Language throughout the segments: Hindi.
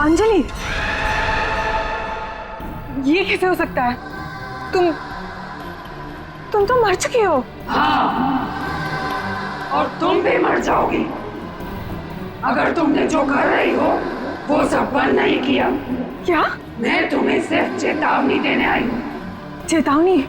अंजलि, ये कैसे हो सकता है? तुम तो मर चुकी हो। हाँ, और तुम भी मर जाओगी अगर तुमने जो कर रही हो वो सब बंद नहीं किया। क्या? मैं तुम्हें सिर्फ चेतावनी देने आई हूँ। चेतावनी?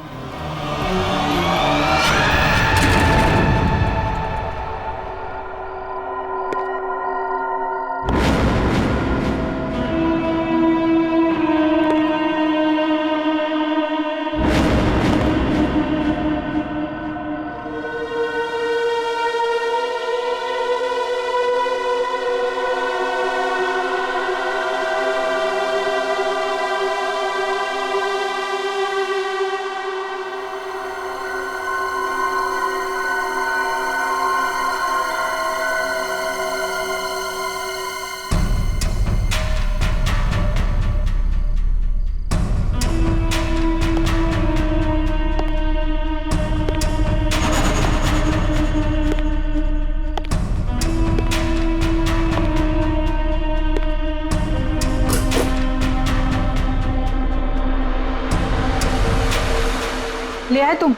ले आए तुम?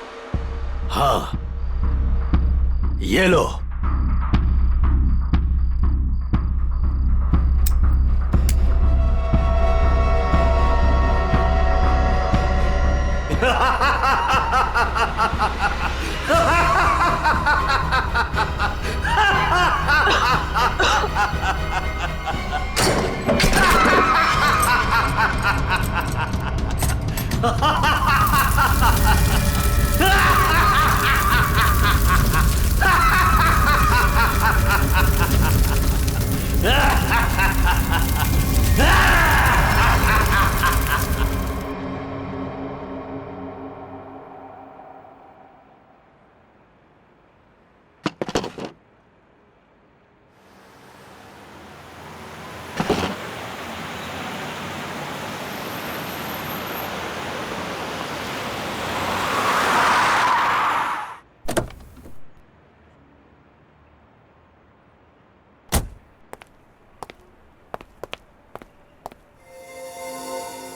हाँ, ये लो।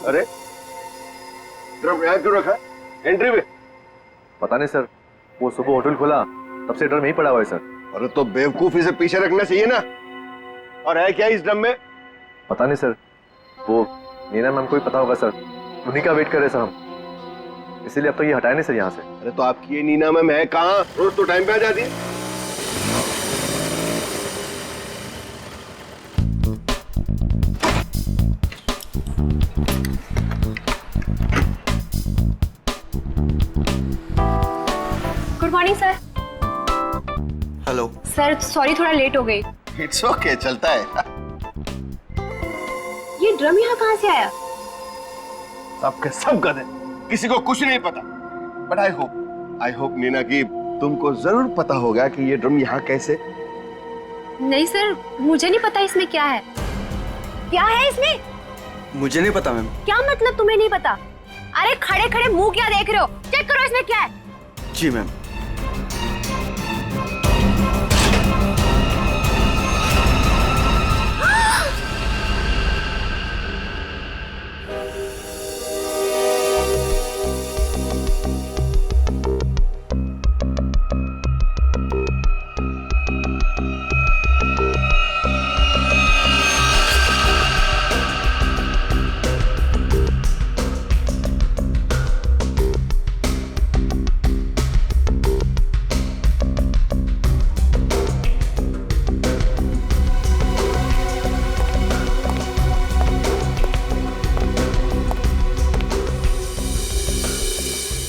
अरे ड्रम यहाँ क्यों रखा? एंट्री में? पता नहीं सर, वो सुबह होटल खोला तब से ड्रम यहीं पड़ा हुआ है सर। अरे तो बेवकूफी से पीछे रखना चाहिए ना। और है क्या इस ड्रम में? पता नहीं सर, वो नीना मैम को ही पता होगा सर, उन्हीं का वेट कर रहे सर हम, इसीलिए अब तक ये हटाए नहीं सर यहाँ से। अरे तो आपकी ये नीना मैम है कहाँ? रोज तो टाइम पे आ जाती है। Good morning sir. Hello sir sorry, थोड़ा लेट हो गई। इट्स ओके, चलता है। ये ड्रम यहाँ कहाँ से आया? सबके सब गधे, किसी को कुछ नहीं पता। बट आई होप नीना की तुमको जरूर पता होगा कि ये ड्रम यहाँ कैसे। नहीं सर, मुझे नहीं पता इसमें क्या है। क्या है इसमें? मुझे नहीं पता मैम। क्या मतलब तुम्हें नहीं पता? अरे खड़े खड़े मुंह क्या देख रहे हो? चेक करो इसमें क्या है। जी मैम।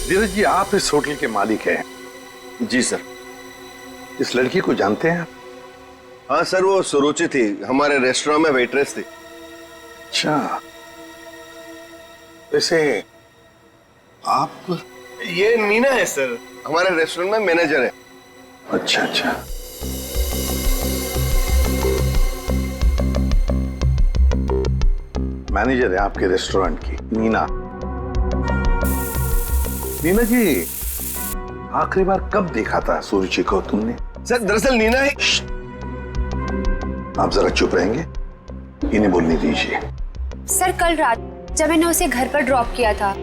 धीरज जी, आप इस होटल के मालिक हैं? जी सर। इस लड़की को जानते हैं आप? हाँ सर, वो सुरुचि थी, हमारे रेस्टोरेंट में वेट्रेस थी। अच्छा, वैसे आप? ये नीना है सर, हमारे रेस्टोरेंट में मैनेजर है। अच्छा अच्छा। मैनेजर है आपके रेस्टोरेंट की नीना। नीना जी, आखिरी बार कब देखा था सुरुचि को तुमने? सर दरअसल नीना है। आप जरा चुप रहेंगे? इन्हें बोलने दीजिए। सर कल रात जब मैंने उसे घर पर ड्रॉप किया था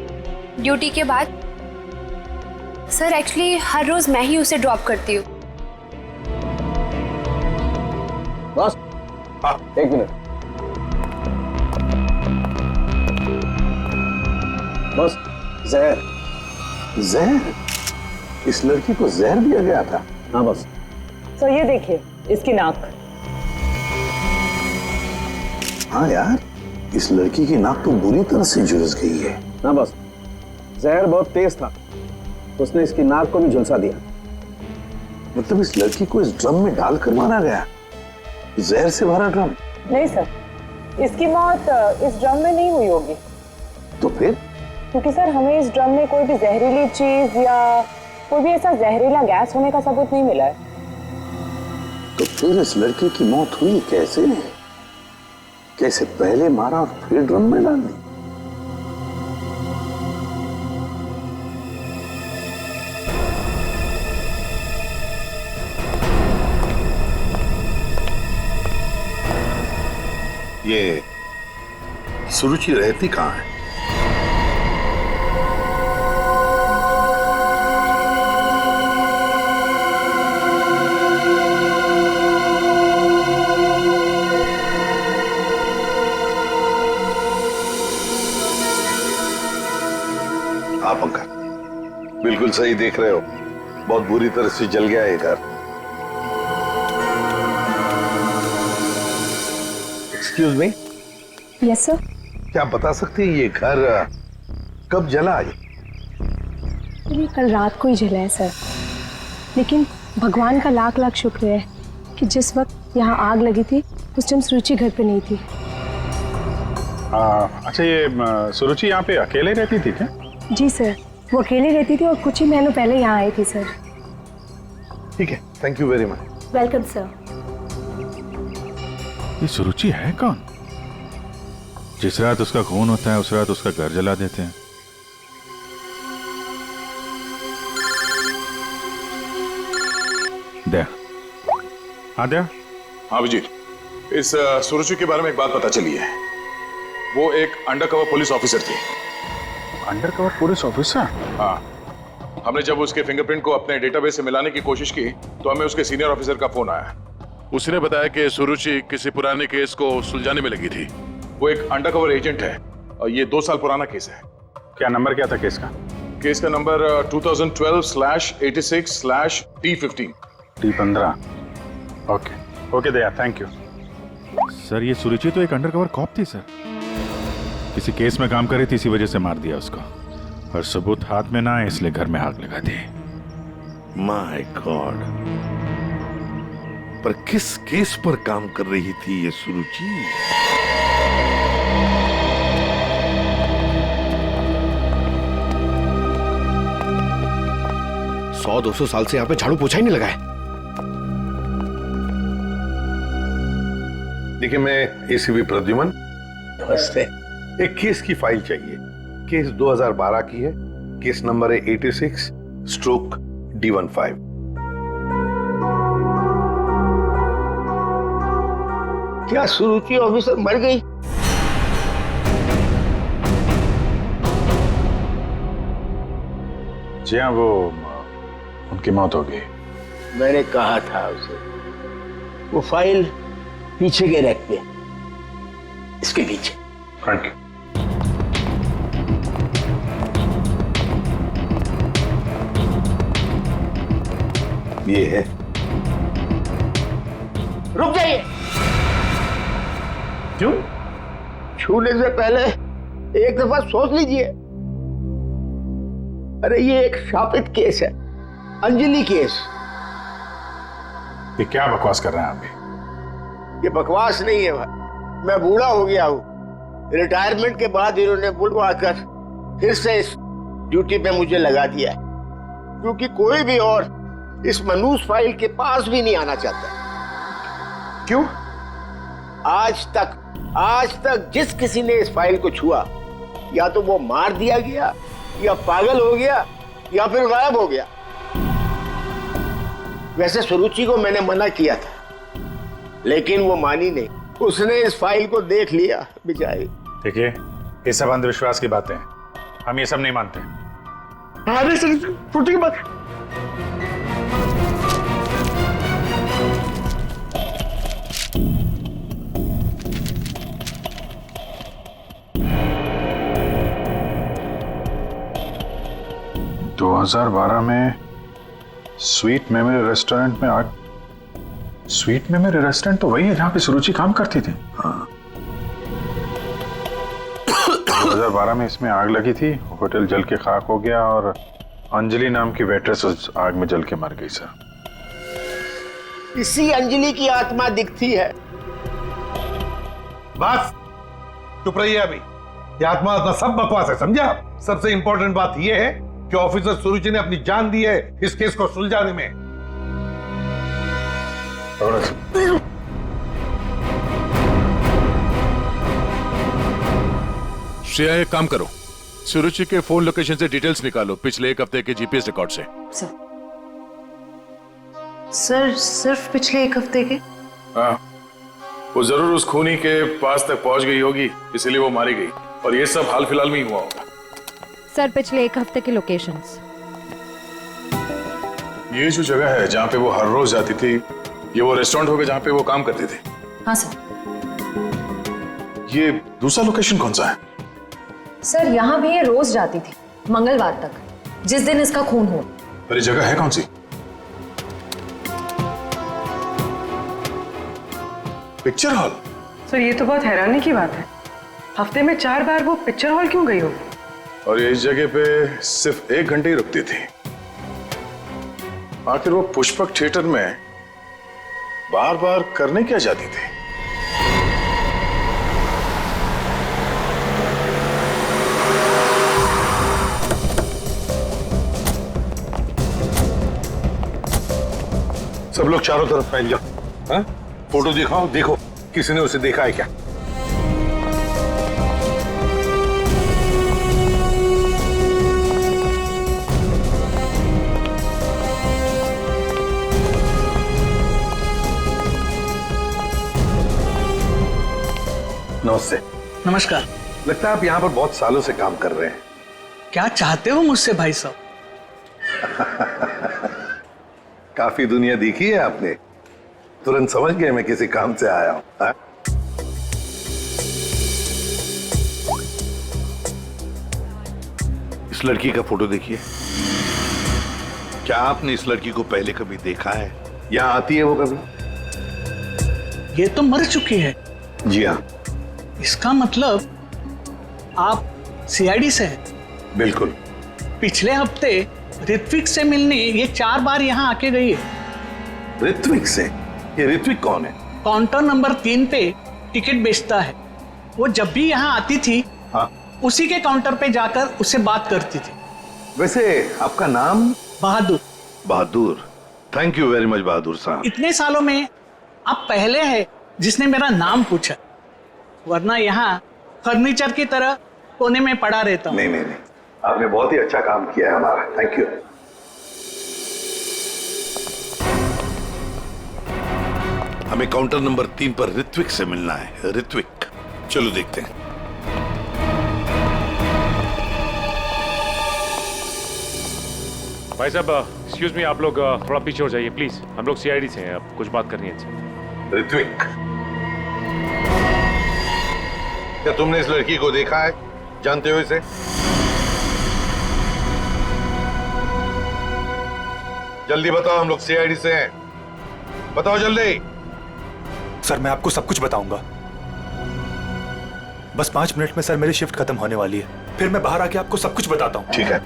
ड्यूटी के बाद, सर एक्चुअली हर रोज मैं ही उसे ड्रॉप करती हूँ। बस हाँ। एक मिनट। बस जहर। जहर? इस लड़की को जहर दिया गया था? हाँ बस। तो ये देखिए इसकी नाक। हाँ यार, इस लड़की की नाक तो बुरी तरह से झुलस गई है। हाँ बस, जहर बहुत तेज था, उसने इसकी नाक को भी झुलसा दिया। मतलब इस लड़की को इस ड्रम में डाल कर मारा गया, जहर से भरा ड्रम? नहीं सर, इसकी मौत इस ड्रम में नहीं हुई होगी। तो फिर? क्योंकि सर हमें इस ड्रम में कोई भी जहरीली चीज या कोई भी ऐसा जहरीला गैस होने का सबूत नहीं मिला है। तो फिर इस लड़की की मौत हुई कैसे? कैसे पहले मारा और फिर ड्रम में डाल दी? ये सुरुचि रहती कहाँ है? आप अंकल बिल्कुल सही देख रहे हो, बहुत बुरी तरह से जल गया है घर। Excuse me. Yes sir. क्या आप बता सकते हैं ये घर कब जला? ये कल रात को ही जला है सर, लेकिन भगवान का लाख लाख शुक्र है कि जिस वक्त यहाँ आग लगी थी उस टाइम सुरुचि घर पे नहीं थी। अच्छा, ये सुरुचि यहाँ पे अकेले रहती थी क्या? जी सर, वो अकेले रहती थी और कुछ ही महीनों पहले यहाँ आई थी सर। ठीक है, thank you very much. Welcome sir. ये सुरुचि है कौन? जिस रात उसका खून होता है उस रात उसका घर जला देते हैं। दया। हाँ दया। हाँ विजीत, इस सुरुचि के बारे में एक बात पता चली है। वो एक अंडरकवर पुलिस ऑफिसर थी। Undercover police officer? हाँ, हमने जब उसके फिंगरप्रिंट को अपने डेटाबेस से मिलाने की कोशिश की तो हमें उसके सीनियर ऑफिसर का फोन आया। उसने बताया कि सुरुचि किसी पुराने केस को सुलझाने में लगी थी। वो एक अंडरकवर एजेंट है और ये 2 साल पुराना केस है। क्या नंबर क्या था केस का? केस का number 2012/86/T15। T15। Okay Daya, thank you sir. ये सुरुचि तो एक अंडरकवर कॉप थी सर, किसी केस में काम कर रही थी, इसी वजह से मार दिया उसको, और सबूत हाथ में ना आए इसलिए घर में आग लगा दी। माय गॉड, पर किस केस पर काम कर रही थी ये सुरुचि? सौ 200 साल से यहाँ पे झाड़ू पोछा ही नहीं लगा है। देखिए, मैं एसीपी प्रद्युमन। नमस्ते। एक केस की फाइल चाहिए। केस 2012 की है, केस नंबर है 86/D15। क्या सुरुचि ऑफिसर मर गई? जी हाँ, वो उनकी मौत हो गई। मैंने कहा था उसे, वो फाइल पीछे के रैक पे, इसके पीछे। Thank you. ये है। रुक जाइए। क्यों? छूने से पहले एक दफा सोच लीजिए। अरे ये एक शापित केस है, अंजलि केस। ये क्या बकवास कर रहे हैं आप भी? ये बकवास नहीं है भाई, मैं बूढ़ा हो गया हूँ। रिटायरमेंट के बाद इन्होंने बुलवा कर फिर से इस ड्यूटी पे मुझे लगा दिया है, क्योंकि कोई भी और इस मनूस फाइल के पास भी नहीं आना चाहता। क्यों? आज तक जिस किसी ने इस फाइल को छुआ, या तो वो मार दिया गया, या पागल हो गया, या फिर गायब हो गया। वैसे सुरुचि को मैंने मना किया था, लेकिन वो मानी नहीं। उसने इस फाइल को देख लिया बेचारी। देखिए, ये सब अंधविश्वास की बातें हैं, हम ये सब नहीं मानते। अरे सर, छोटी की बात। दो 2012 में स्वीट मेमोरी रेस्टोरेंट में आग। स्वीट मेमोरी रेस्टोरेंट तो वही है जहां पे सुरुचि काम करती थी। हाँ। 2012 में इसमें आग लगी थी, होटल जल के खाक हो गया और अंजलि नाम की वेट्रेस उस आग में जल के मर गई सर। इसी अंजलि की आत्मा दिखती है। बस चुप रहिए अभी। ये आत्मा सब बकवास है, समझा? सबसे इंपॉर्टेंट बात यह है कि ऑफिसर सुरुचि ने अपनी जान दी है इस केस को सुलझाने में। श्रेया, एक काम करो, सुरुचि के फोन लोकेशन से डिटेल्स निकालो पिछले एक हफ्ते के जीपीएस रिकॉर्ड से। सर सिर्फ पिछले एक हफ्ते के? हाँ, वो जरूर उस खूनी के पास तक पहुंच गई होगी, इसीलिए वो मारी गई, और ये सब हाल फिलहाल में ही हुआ होगा। सर पिछले एक हफ्ते के लोकेशंस। ये जो जगह है जहाँ पे वो हर रोज जाती थी, ये वो रेस्टोरेंट होगा जहाँ पे वो काम करती थी? हाँ सर। ये दूसरा लोकेशन कौन सा है? सर यहाँ भी ये रोज जाती थी, मंगलवार तक, जिस दिन इसका खून हुआ। पर ये जगह है कौन सी? Picture hall. सर ये तो बहुत हैरानी की बात है, हफ्ते में 4 बार वो पिक्चर हॉल क्यों गई होगी? और ये इस जगह पे सिर्फ 1 घंटे ही रुकती थी। आखिर वो पुष्पक थिएटर में बार बार करने क्या जाती थी? सब लोग चारों तरफ फैल जाओ। हाँ? फोटो दिखाओ, देखो किसी ने उसे देखा है क्या? नमस्ते। नमस्कार। लगता है आप यहाँ पर बहुत सालों से काम कर रहे हैं। क्या चाहते हो मुझसे भाई साहब? काफी दुनिया देखी है आपने, तुरंत समझ गए मैं किसी काम से आया हूं। हाँ? इस लड़की का फोटो देखिए। क्या आपने इस लड़की को पहले कभी देखा है? यहाँ आती है वो कभी? ये तो मर चुकी है। जी हाँ। इसका मतलब आप सीआईडी से हैं? बिल्कुल। पिछले हफ्ते ऋत्विक से मिलने ये 4 बार यहाँ आके गई है। ऋत्विक से? ये ऋत्विक कौन है? काउंटर नंबर 3 पे टिकट बेचता है। वो जब भी यहाँ आती थी, हाँ, उसी के काउंटर पे जाकर उससे बात करती थी। वैसे आपका नाम? बहादुर। बहादुर, थैंक यू वेरी मच बहादुर साहब। इतने सालों में आप पहले हैं जिसने मेरा नाम पूछा, वरना यहाँ फर्नीचर की तरह कोने में पड़ा रहता हूँ। नहीं नहीं नहीं, आपने बहुत ही अच्छा काम किया है हमारा, थैंक यू। हमें काउंटर नंबर 3 पर ऋत्विक से मिलना है। ऋत्विक, चलो देखते हैं। भाई साहब, एक्सक्यूज मी, आप लोग थोड़ा पीछे हो जाइए प्लीज। हम लोग सीआईडी से हैं, अब कुछ बात करनी है इनसे। ऋत्विक, क्या तुमने इस लड़की को देखा है? जानते हो इसे? जल्दी बताओ, हम लोग सीआईडी से हैं, बताओ जल्दी। सर मैं आपको सब कुछ बताऊंगा, बस 5 मिनट में सर मेरी शिफ्ट खत्म होने वाली है, फिर मैं बाहर आके आपको सब कुछ बताता हूँ। ठीक है,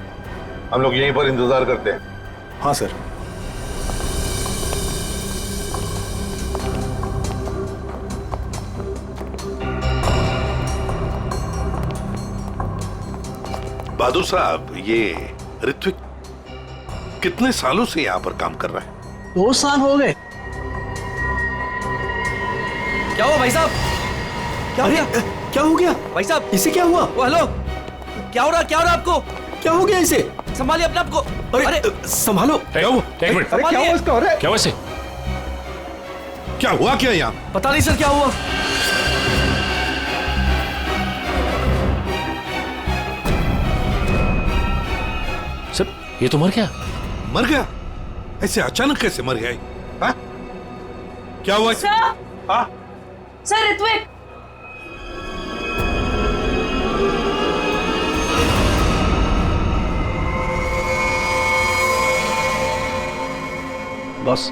हम लोग यहीं पर इंतजार करते हैं। हाँ सर। बहादुर साहब, ये ऋत्विक कितने सालों से यहाँ पर काम कर रहा है? 2 साल हो गए। क्या हुआ भाई साहब? क्या हो गया? क्या हो गया भाई साहब? इसे क्या हुआ? हेलो, क्या हो रहा? क्या हो रहा आपको? क्या हो गया इसे? संभालिए अपने आप को। अरे संभालो। क्या हुआ? एक मिनट। अरे क्या हुआ इसको? अरे क्या हुआ? क्या हुआ क्या यहाँ? पता नहीं सर क्या हुआ। ये तो मर गया। मर गया? ऐसे अचानक कैसे मर गया? हाँ? क्या हुआ? हाँ? सर ऋत्विक, बॉस,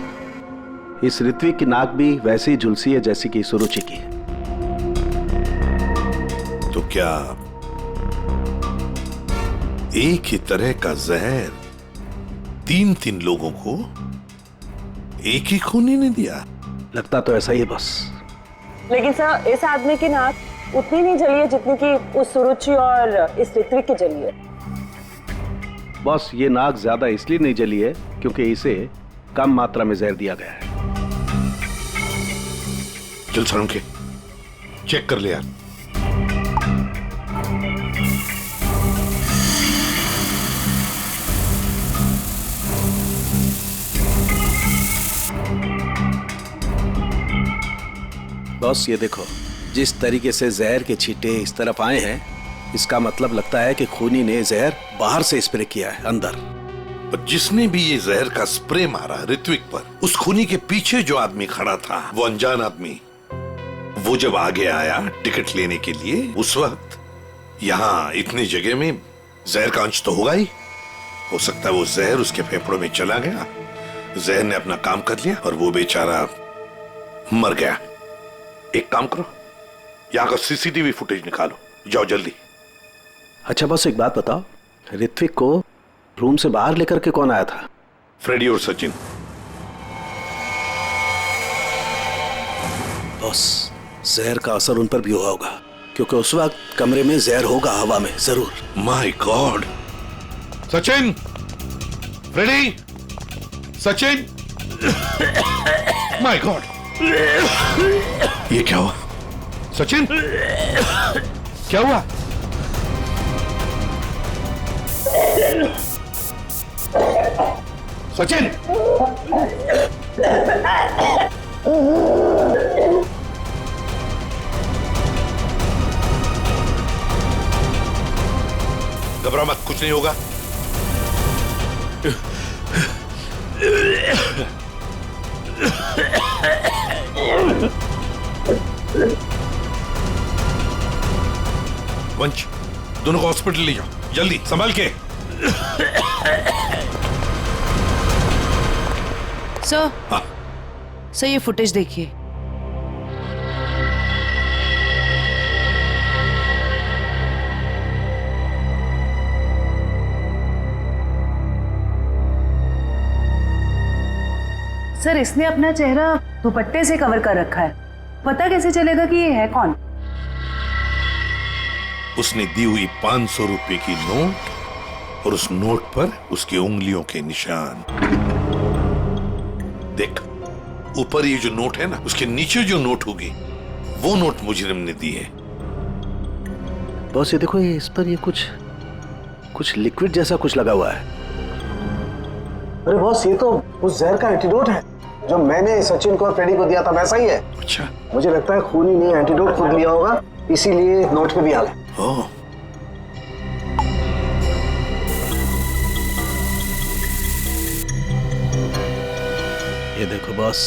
इस ऋत्विक की नाक भी वैसी झुलसी है जैसी कि सुरुचि की। तो क्या एक ही तरह का जहर तीन तीन लोगों को एक ही खूनी ने दिया? लगता तो ऐसा ही है बॉस। लेकिन सर, इस आदमी की नाक उतनी नहीं जली है जितनी कि उस सुरुचि और इस ऋत्विक की जली है। बॉस, ये नाक ज्यादा इसलिए नहीं जली है क्योंकि इसे कम मात्रा में जहर दिया गया है। चल सर, के चेक कर ले यार। बॉस, ये देखो, जिस तरीके से जहर के छींटे इस तरफ आए हैं, इसका मतलब लगता है कि खूनी ने जहर बाहर से स्प्रे किया है अंदर। पर जिसने भी ये जहर का स्प्रे मारा ऋत्विक पर, उस खूनी के पीछे जो आदमी खड़ा था, वो अनजान आदमी, वो जब आगे आया टिकट लेने के लिए, उस वक्त यहाँ इतनी जगह में जहर का अंश तो होगा ही। हो सकता है वो जहर उसके फेफड़ों में चला गया, जहर ने अपना काम कर लिया और वो बेचारा मर गया। एक काम करो, यहाँ का सीसीटीवी फुटेज निकालो, जाओ जल्दी। अच्छा बॉस, एक बात बताओ, ऋत्विक को रूम से बाहर लेकर के कौन आया था? फ्रेडी और सचिन। बॉस, जहर का असर उन पर भी हुआ होगा क्योंकि उस वक्त कमरे में जहर होगा हवा में जरूर। My God! Sachin, Freddie, Sachin, my God! ये क्या हुआ? सचिन, क्या हुआ? सचिन! घबरा मत, कुछ नहीं होगा। वंश, दोनों को हॉस्पिटल ले जाओ जल्दी, संभाल के। सर, सर ये फुटेज देखिए। सर, इसने अपना चेहरा दुपट्टे से कवर कर रखा है, पता कैसे चलेगा कि ये है कौन? उसने दी हुई 500 रुपए की नोट और उस नोट पर उसकी उंगलियों के निशान। देख, ऊपर ये जो नोट है ना, उसके नीचे जो नोट होगी वो नोट मुजरिम ने दी है। बॉस, ये देखो, ये इस पर ये कुछ लिक्विड जैसा कुछ लगा हुआ है। अरे बॉस, ये तो उस जहर का एंटीडोट है जो मैंने सचिन को और फ्रेडी को दिया था, वैसा ही है। अच्छा, मुझे लगता है खूनी ने एंटीडोट खुद लिया होगा, इसीलिए नोट पे भी आ गया। ओह, ये देखो बॉस,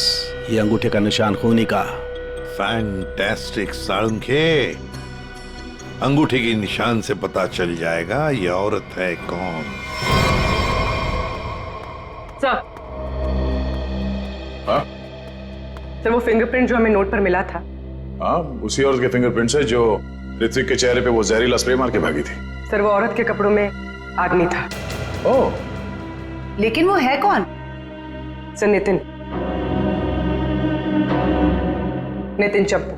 ये अंगूठे का निशान खूनी का। फैंटास्टिक साळुंखे। अंगूठे के निशान से पता चल जाएगा ये औरत है कौन। सर, हाँ? सर वो फिंगरप्रिंट जो हमें नोट पर मिला था, हाँ, उसी औरत के फिंगरप्रिंट्स है जो ऋत्विक के चेहरे पे वो जहरीला स्प्रे मार के भागी थी। सर वो औरत के कपड़ों में आदमी था। ओह, लेकिन वो है कौन? सर नितिन चप्पू।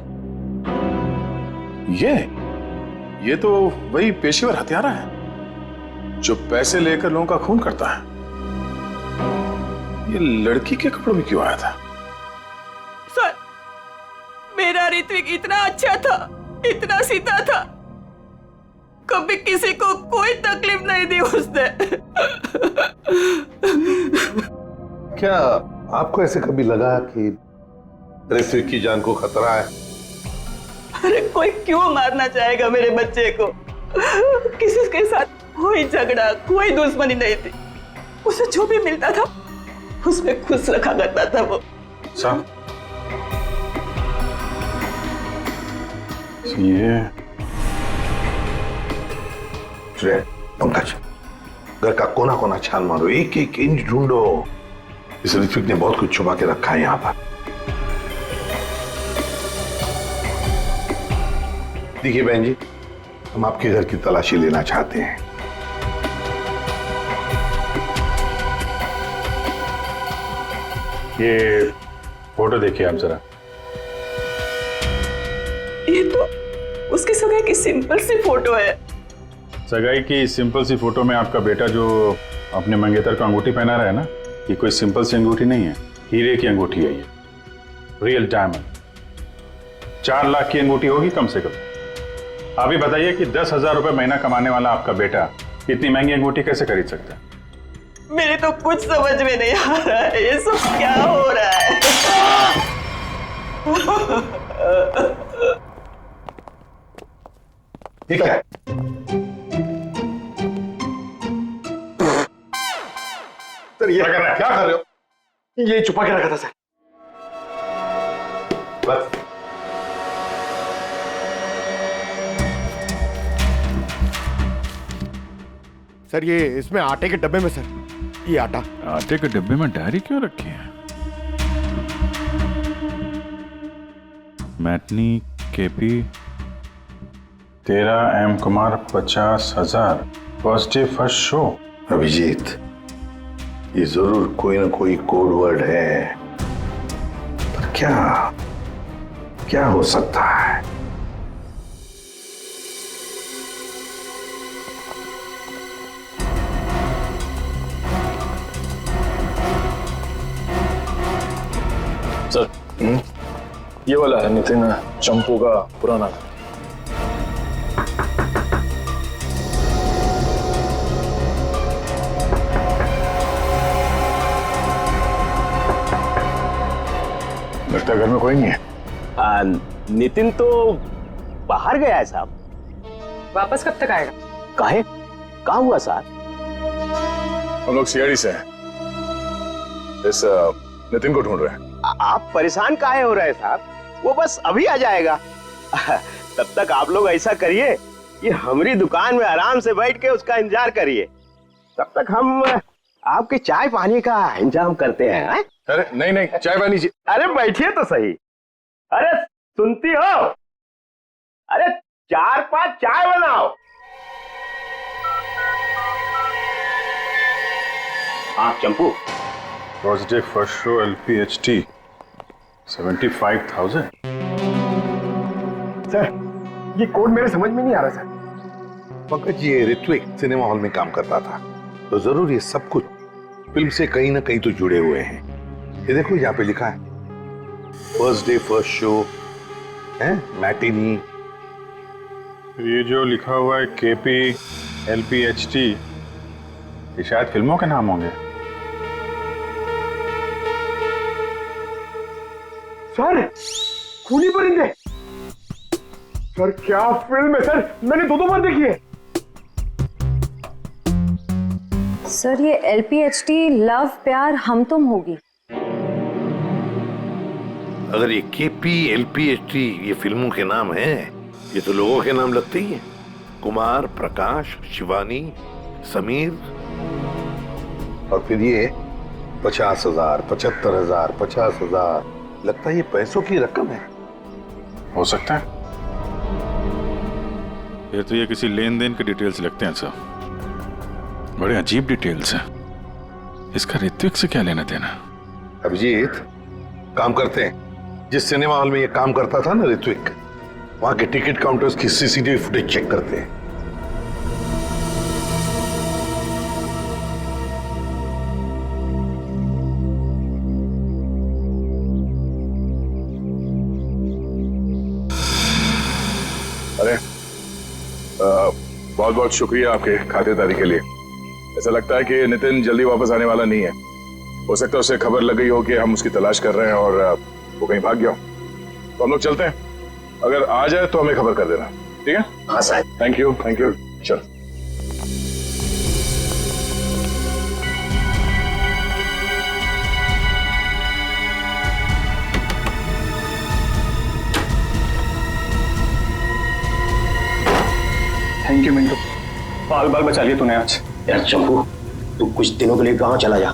ये तो वही पेशेवर हत्यारा है जो पैसे लेकर लोगों का खून करता है। ये लड़की के कपड़ों में क्यों आया था? सर, मेरा ऋत्विक इतना अच्छा था, इतना सीधा था, कभी किसी को कोई तकलीफ नहीं दी उसने। क्या आपको ऐसे कभी लगा कि ऋत्विक की जान को खतरा है? अरे कोई क्यों मारना चाहेगा मेरे बच्चे को? किसी के साथ कोई झगड़ा, कोई दुश्मनी नहीं थी, उसे जो भी मिलता था उसमें खुश रखा करता था वो। साहब ये पंकज, घर का कोना कोना छान मारो, एक एक इंच ढूंढो। इस ऋत्विक ने बहुत कुछ छुपा के रखा है यहाँ पर। देखिए बहन जी, हम आपके घर की तलाशी लेना चाहते हैं। ये फोटो देखिए आप जरा। ये तो उसकी सगाई की सिंपल सी फोटो है। सगाई की सिंपल सी फोटो में आपका बेटा जो अपने मंगेतर को अंगूठी पहना रहा है ना, ये कोई सिंपल सी अंगूठी नहीं है, हीरे की अंगूठी है ये, रियल डायमंड। 4 लाख की अंगूठी होगी कम से कम। आप ही बताइए कि 10,000 रुपए महीना कमाने वाला आपका बेटा इतनी महंगी अंगूठी कैसे खरीद सकता है? मेरे तो कुछ समझ में नहीं आ रहा है, ये सब क्या हो रहा है? ठीक है, सर ये क्या कर रहे हो? ये छुपा के रखा था सर। बस सर, ये इसमें आटे के डब्बे में सर, ये आटे के डब्बे में डायरी क्यों रखी है? Matinee KP 13 M Kumar 50,000 first day first show. Abhijeet, ये जरूर कोई ना कोई कोड वर्ड है, पर क्या हो सकता है? सर, ये वाला है नितिन चंपू का पुराना। लगता है घर में कोई नहीं है। नितिन तो बाहर गया है साहब। वापस कब तक आएगा? काहे? कहाँ हुआ साहब? हम लोग सीआईडी से हैं, इस नितिन को ढूंढ रहे हैं। आप परेशान काहे हो रहे हैं साहब? वो बस अभी आ जाएगा। तब तक आप लोग ऐसा करिए कि हमारी दुकान में आराम से बैठ के उसका इंतजार करिए, तब तक हम आपके चाय पानी का इंतजाम करते हैं। अरे नहीं, चाय पानी। अरे बैठिए तो सही। अरे सुनती हो? अरे 4-5 चाय बनाओ। हाँ Champu, first day first show LPHT 75,000। Sir, ये कोड मेरे समझ में नहीं आ रहा सर। पंकज, ये ऋत्विक सिनेमा हॉल में काम करता था, तो जरूर ये सब कुछ फिल्म से कहीं ना कहीं तो जुड़े हुए हैं। ये देखो, यहाँ पे लिखा है फर्स्ट डे फर्स्ट शो है, मैटिनी। ये जो लिखा हुआ है KP LPHT, ये शायद फिल्मों के नाम होंगे। सर, खूनी परिंदे। सर क्या फिल्म है सर, मैंने 2 बार देखी है। सर ये LPHT लव प्यार हम तुम होगी। अगर ये KP LPHT ये फिल्मों के नाम हैं, ये तो लोगों के नाम लगते ही हैं। कुमार, प्रकाश, शिवानी, समीर, और फिर ये 50,000, 75,000, 50,000। लगता है ये पैसों की रकम है। हो सकता है, फिर तो ये किसी लेन देन के डिटेल्स लगते हैं सर। बड़े अजीब डिटेल्स हैं। इसका ऋत्विक से क्या लेना देना? अभिजीत, काम करते हैं, जिस सिनेमा हॉल में ये काम करता था ना ऋत्विक, वहां के टिकट काउंटर्स की CCTV फुटेज चेक करते हैं। अरे बहुत बहुत शुक्रिया आपके खातिरदारी के लिए। ऐसा लगता है कि नितिन जल्दी वापस आने वाला नहीं है। हो सकता है उसे खबर लग गई हो कि हम उसकी तलाश कर रहे हैं और वो कहीं भाग गया हो। तो हम लोग चलते हैं, अगर आ जाए तो हमें खबर कर देना, ठीक है? हाँ साहब। Thank you. चल। थैंक यू मिंटू, बाल बाल बचा लिया तूने आज। यार चंपू, तू कुछ दिनों के लिए गांव चला जा।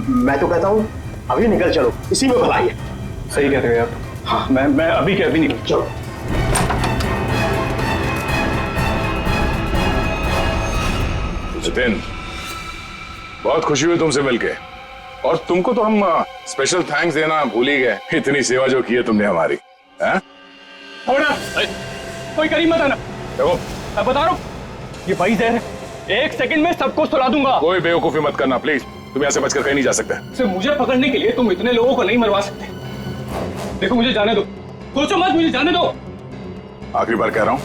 मैं तो कहता हूँ अभी निकल चलो, इसी में भलाई है। सही कह रहे हो यार। हाँ, मैं अभी के अभी निकल। चलो। जितेन, बहुत खुशी हुई तुमसे मिलके, और तुमको तो हम स्पेशल थैंक्स देना भूल ही गए, इतनी सेवा जो की है तुमने हमारी। हैं? कोई करीब मत आना। देखो, मैं बता रहा हूँ, ये वही जहर है, एक सेकंड में सबको सुला दूंगा। कोई बेवकूफी मत करना प्लीज, तुम यहाँ से बचकर कहीं नहीं जा सकते। सिर्फ मुझे पकड़ने के लिए तुम इतने लोगों को नहीं मरवा सकते। देखो मुझे जाने दो, सोचो मत, मुझे जाने दो। आखिरी बार कह रहा हूँ,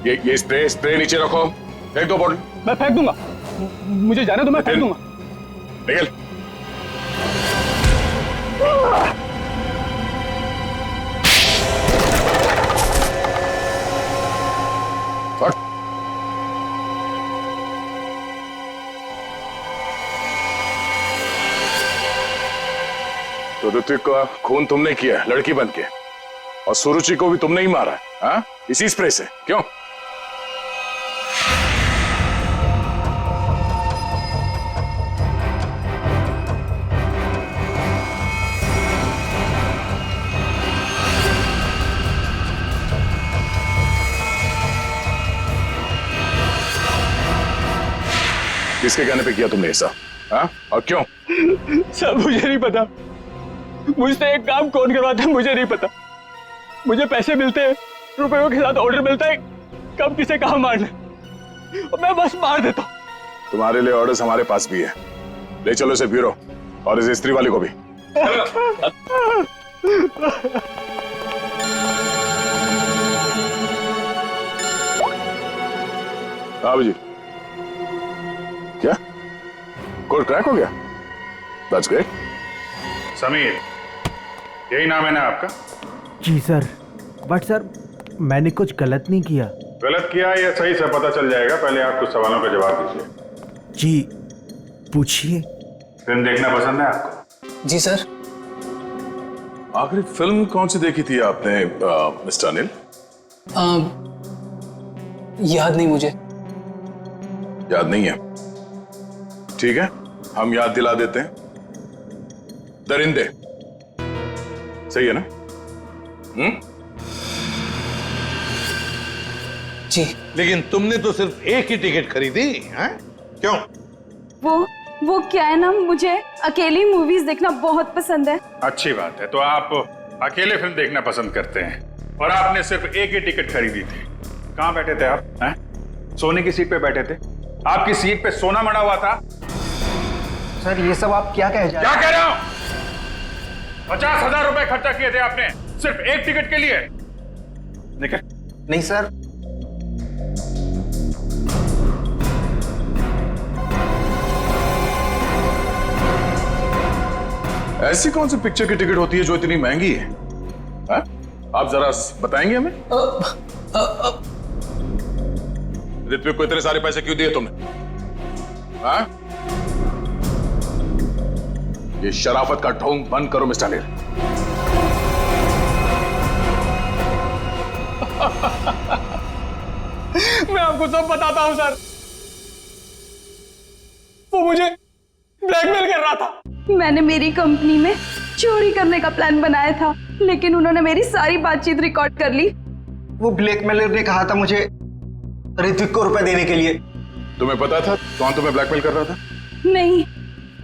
ये स्प्रे नीचे रखो, फेंक दो बोतल। मैं फेंक दूंगा, मुझे जाने दो, मैं फेंक दूंगा। निकल। तो ऋत्विक का खून तुमने किया लड़की बन के, और सुरुचि को भी तुमने ही मारा है, हाँ? इसी स्प्रे से, क्यों? किसके कहने पे किया तुमने ऐसा, हाँ? और क्यों? सब मुझे नहीं पता, मुझसे एक काम कौन करवाता है मुझे नहीं पता। मुझे पैसे मिलते हैं, रुपयों के साथ ऑर्डर मिलता है कब किसे कहाँ मारना, और मैं बस मार देता हूँ। तुम्हारे लिए ऑर्डर्स हमारे पास भी है, ले चलो इसे ब्यूरो, और इस स्त्री वाले को भी। हाँ जी, क्या कोड क्रैक हो गया? That's great. समीर, यही नाम है ना आपका? जी सर, बट सर मैंने कुछ गलत नहीं किया। गलत किया या सही से पता चल जाएगा, पहले आप कुछ सवालों का जवाब दीजिए। जी पूछिए। फिल्म देखना पसंद है आपको? जी सर। आखिरी फिल्म कौन सी देखी थी आपने मिस्टर अनिल? याद नहीं मुझे। याद नहीं है? ठीक है, हम याद दिला देते हैं। दरिंदे, सही है ना? जी। लेकिन तुमने तो सिर्फ एक ही टिकट खरीदी, हैं? क्यों? वो क्या है ना, मुझे अकेली मूवीज देखना बहुत पसंद है। अच्छी बात है, तो आप अकेले फिल्म देखना पसंद करते हैं, और आपने सिर्फ एक ही टिकट खरीदी थी। कहाँ बैठे थे आप? हैं? सोने की सीट पे बैठे थे? आपकी सीट पे सोना मड़ा हुआ था? सर ये सब आप क्या कह क्या कह रहा हूं? 50,000 रुपए खर्चा किए थे आपने सिर्फ एक टिकट के लिए। निकल। नहीं सर। ऐसी कौन सी पिक्चर की टिकट होती है जो इतनी महंगी है? हा? आप जरा बताएंगे हमें? ऋत्विक को इतने सारे पैसे क्यों दिए तुमने? हा? ये शराफत का ढोंग बंद करो मिस्टर अनिल। मैं आपको सब बताता हूं सर, वो मुझे ब्लैकमेल कर रहा था। मैंने मेरी कंपनी में चोरी करने का प्लान बनाया था, लेकिन उन्होंने मेरी सारी बातचीत रिकॉर्ड कर ली। वो ब्लैकमेलर ने कहा था मुझे ऋत्विक को रुपए देने के लिए। तुम्हें पता था कौन तुम्हें ब्लैकमेल कर रहा था? नहीं।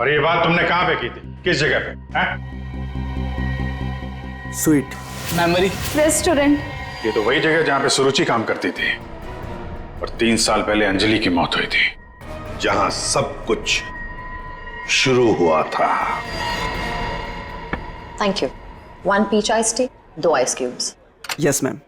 और ये बात तुमने कहां पे की थी? किस जगह पे? Sweet memory restaurant. ये तो वही जगह जहां पे सुरुचि काम करती थी, और 3 साल पहले अंजलि की मौत हुई थी। जहां सब कुछ शुरू हुआ था। Thank you. 1 peach ice tea, 2 ice cubes. Yes ma'am.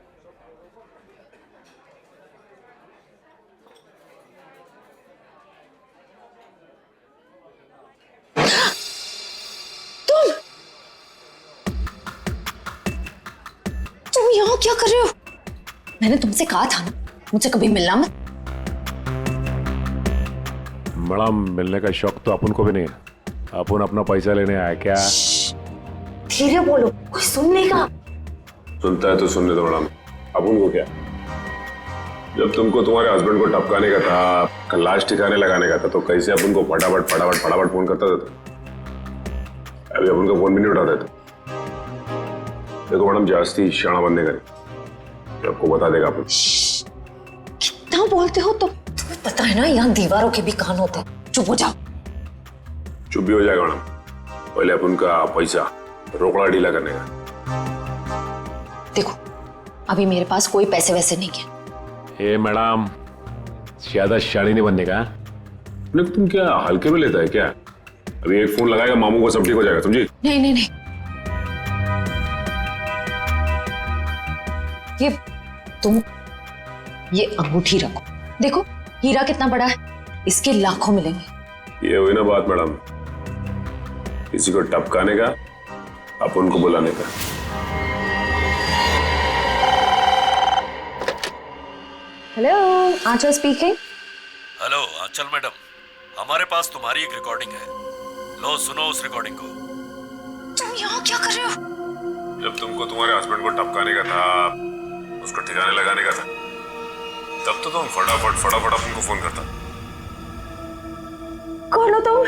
तुम यहाँ क्या कर रहे हो? मैंने तुमसे कहा था ना मुझसे कभी मिलना मत। मैडम, मिलने का शौक तो अपन को भी नहीं है। अपन अपना पैसा लेने आया क्या? धीरे बोलो, कोई सुन लेगा। सुनता है तो सुनने दो मैडम, अपन को क्या? जब तुमको तुम्हारे हस्बैंड को टपकाने का था, लाश ठिकाने लगाने का था, तो कैसे अपन को फटाफट फटाफट फटाफट फोन करता था? अभी अपन का फोन भी नहीं उठाते थे। देखो मैडम, जास्ती शाना बंदे करें, आपको बता देगा अपन। कितना बोलते हो तुम? तुम्हें पता है ना यहाँ दीवारों के भी कान होते हैं। चुप हो जाओ। चुप भी हो जाएगा मैडम, पहले अपन का पैसा रोकड़ा ढीला करने का। देखो अभी मेरे पास कोई पैसे वैसे नहीं है। ए मैडम, ज्यादा शाड़ी नहीं बनने का। तुम क्या हल्के में लेता है क्या? अभी एक फोन लगाएगा मामू को, सब ठीक हो जाएगा, समझी? नहीं नहीं नहीं, ये अंगूठी रखो। देखो हीरा कितना बड़ा है, इसके लाखों मिलेंगे। ये हुई ना बात मैडम, किसी को टपकाने का, अपन को बुलाने का। हेलो, आंचल स्पीकिंग। हेलो आंचल मैडम, हमारे पास तुम्हारी एक रिकॉर्डिंग है, लो सुनो उस रिकॉर्डिंग को। तुम यहाँ क्या कर रहे हो? जब तुमको तुम्हारे हस्बैंड को टपकाने का था, उसको ठिकाने लगाने का था, तब तो तुम फटाफट अपन को फोन करता। कौन हो तुम?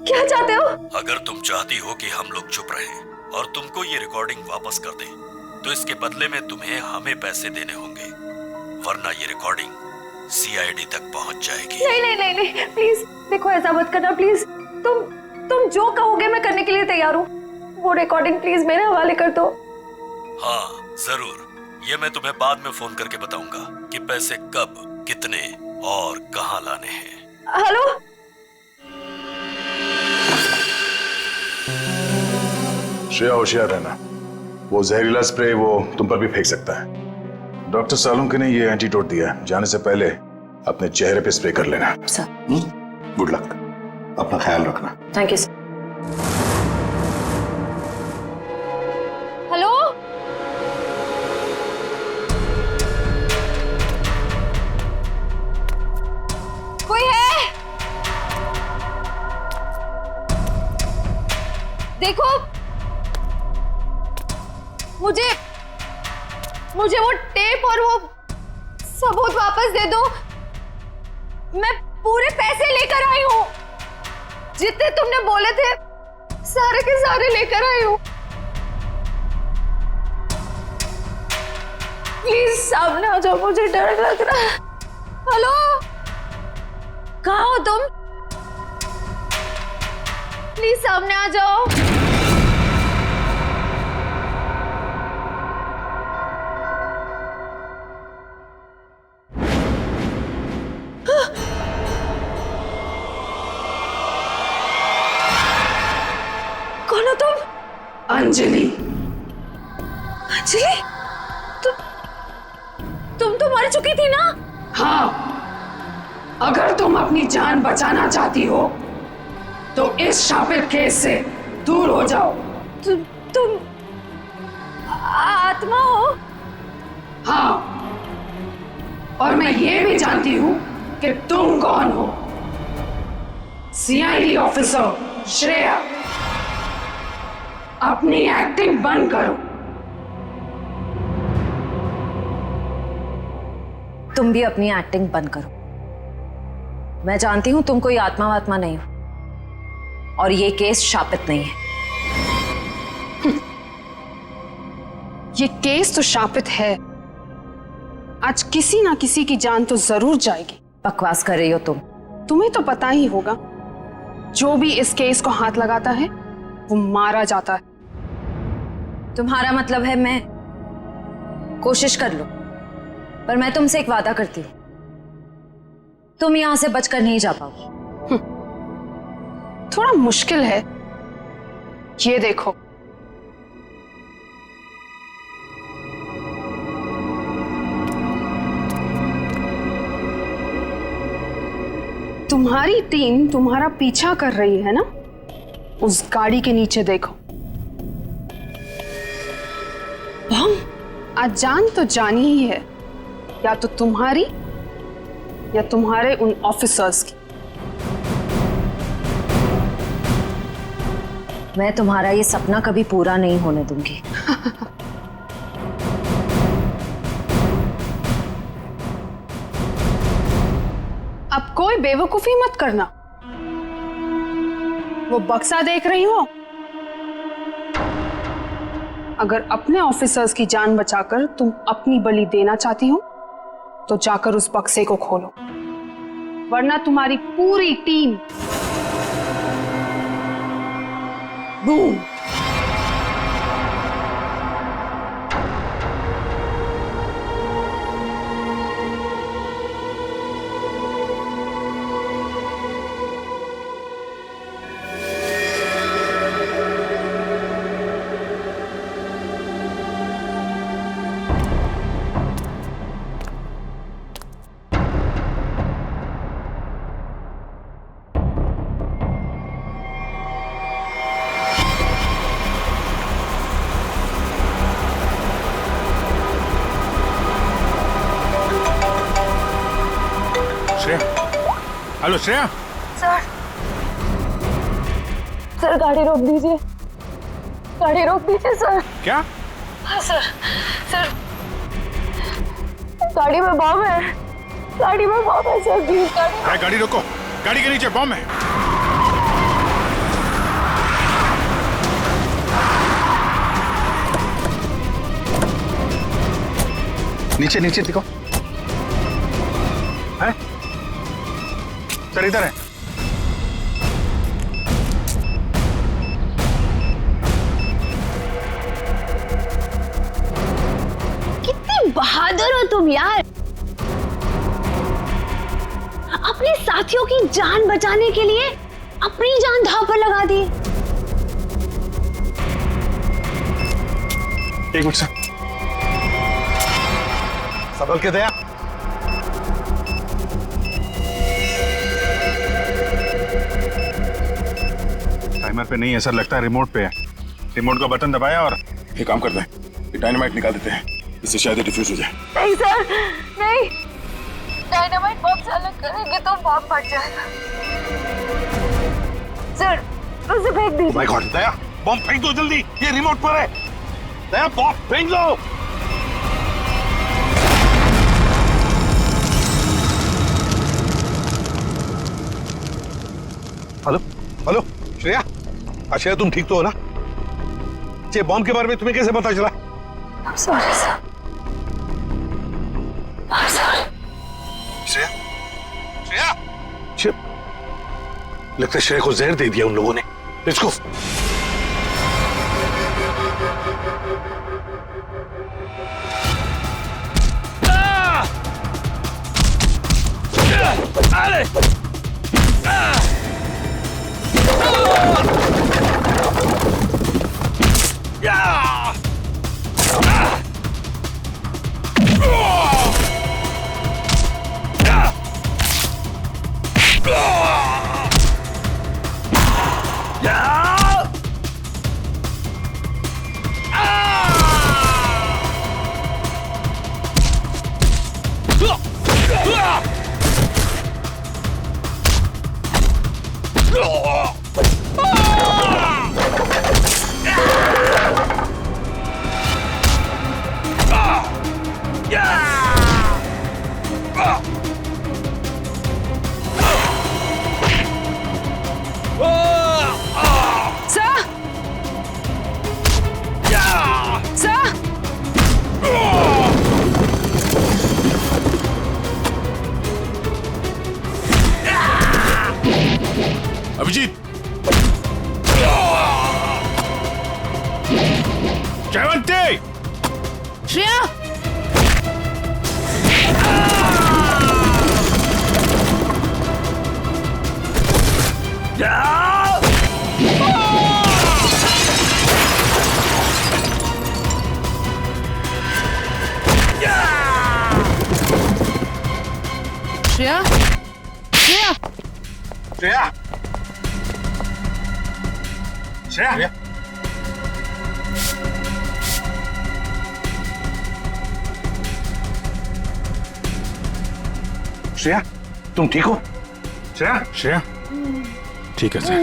क्या चाहते हो? अगर तुम चाहती हो कि हम लोग चुप रहें और तुमको ये रिकॉर्डिंग वापस कर दें, तो इसके बदले में तुम्हें हमें पैसे देने होंगे, वरना ये रिकॉर्डिंग सीआईडी तक पहुंच जाएगी। नहीं नहीं नहीं नहीं, प्लीज देखो ऐसा मत करना प्लीज। तुम जो कहोगे मैं करने के लिए तैयार हूँ। वो रिकॉर्डिंग प्लीज मेरे हवाले कर दो। हाँ जरूर, ये मैं तुम्हें बाद में फोन करके बताऊंगा कि पैसे कब, कितने और कहाँ लाने हैं। हेलो, श्रेया होशियार रहना, वो जहरीला स्प्रे वो तुम पर भी फेंक सकता है। डॉक्टर सालुंके ने ये एंटीडोट दिया, जाने से पहले अपने चेहरे पे स्प्रे कर लेना। गुड लक, अपना ख्याल रखना। Thank you sir. हेलो, कोई है? देखो मुझे वो टेप और वो सबूत वापस दे दो। मैं पूरे पैसे लेकर आई हूँ, जितने तुमने बोले थे सारे के सारे लेकर आई हूँ। प्लीज सामने आ जाओ, मुझे डर लग रहा है। हेलो, कहाँ हो तुम? प्लीज सामने आ जाओ। कौन हो तुम? अंजलि। अंजलि, तुम तो मर चुकी थी ना? हाँ, अगर तुम अपनी जान बचाना चाहती हो तो इस शापित केस से दूर हो जाओ। तुम आत्मा हो? हाँ, और मैं ये भी जानती हूँ कि तुम कौन हो। सीआईडी ऑफिसर श्रेया, अपनी एक्टिंग बंद करो। तुम भी अपनी एक्टिंग बंद करो। मैं जानती हूं तुम कोई आत्मा वात्मा नहीं हो, और ये केस शापित नहीं है। ये केस तो शापित है। आज किसी ना किसी की जान तो जरूर जाएगी। बकवास कर रही हो तुम। तुम्हें तो पता ही होगा, जो भी इस केस को हाथ लगाता है वो मारा जाता है। तुम्हारा मतलब है मैं कोशिश कर लूं, पर मैं तुमसे एक वादा करती हूं, तुम यहां से बचकर नहीं जा पाओगी। थोड़ा मुश्किल है। ये देखो, तुम्हारी टीम तुम्हारा पीछा कर रही है ना? उस गाड़ी के नीचे देखो। बम। आज जान तो जानी ही है, या तो तुम्हारी या तुम्हारे उन ऑफिसर्स की। मैं तुम्हारा ये सपना कभी पूरा नहीं होने दूंगी। अब कोई बेवकूफी मत करना। वो बक्सा देख रही हो? अगर अपने ऑफिसर्स की जान बचाकर तुम अपनी बलि देना चाहती हो तो जाकर उस बक्से को खोलो, वरना तुम्हारी पूरी team boom. Hello Shreya. Sir गाड़ी रोक दीजिए, गाड़ी रोक दीजिए सर। क्या? हाँ सर, गाड़ी में बम है, गाड़ी में बम है सर, प्लीज गाड़ी रोको, गाड़ी के नीचे बम है। नीचे नीचे दिखो। है सर, इधर है। कितने बहादुर हो तुम यार, अपने साथियों की जान बचाने के लिए अपनी जान दांव पर लगा दी। एक मिनट सर, संभल के दया। टाइमर पे नहीं है सर, लगता है रिमोट पे है। रिमोट का बटन दबाया और ये काम करते हैं, डायनामाइट निकाल देते हैं, इससे शायद डिफ्यूज हो जाए। नहीं सर, नहीं, डायनामाइट बम से अलग करेंगे तो बम फट जाएगा। सर उसे फेंक दीजिए। माय गॉड, दया बम फेंक दो जल्दी, ये रिमोट पर है। दया बम फेंक लो। हेलो हेलो श्रेया, श्रेया तुम ठीक तो हो ना? ये बॉम्ब के बारे में तुम्हें कैसे पता चला? I'm sorry sir, I'm sorry। Shreya, Shreya, लगता है श्रेया को जहर दे दिया उन लोगों ने। Let's go. अरे अभिजीत, जयवंती, श्रेया, श्रेया, श्रेया, श्रेया, श्रेया, श्रेया तुम ठीक हो? श्रेया, श्रेया ठीक है सर।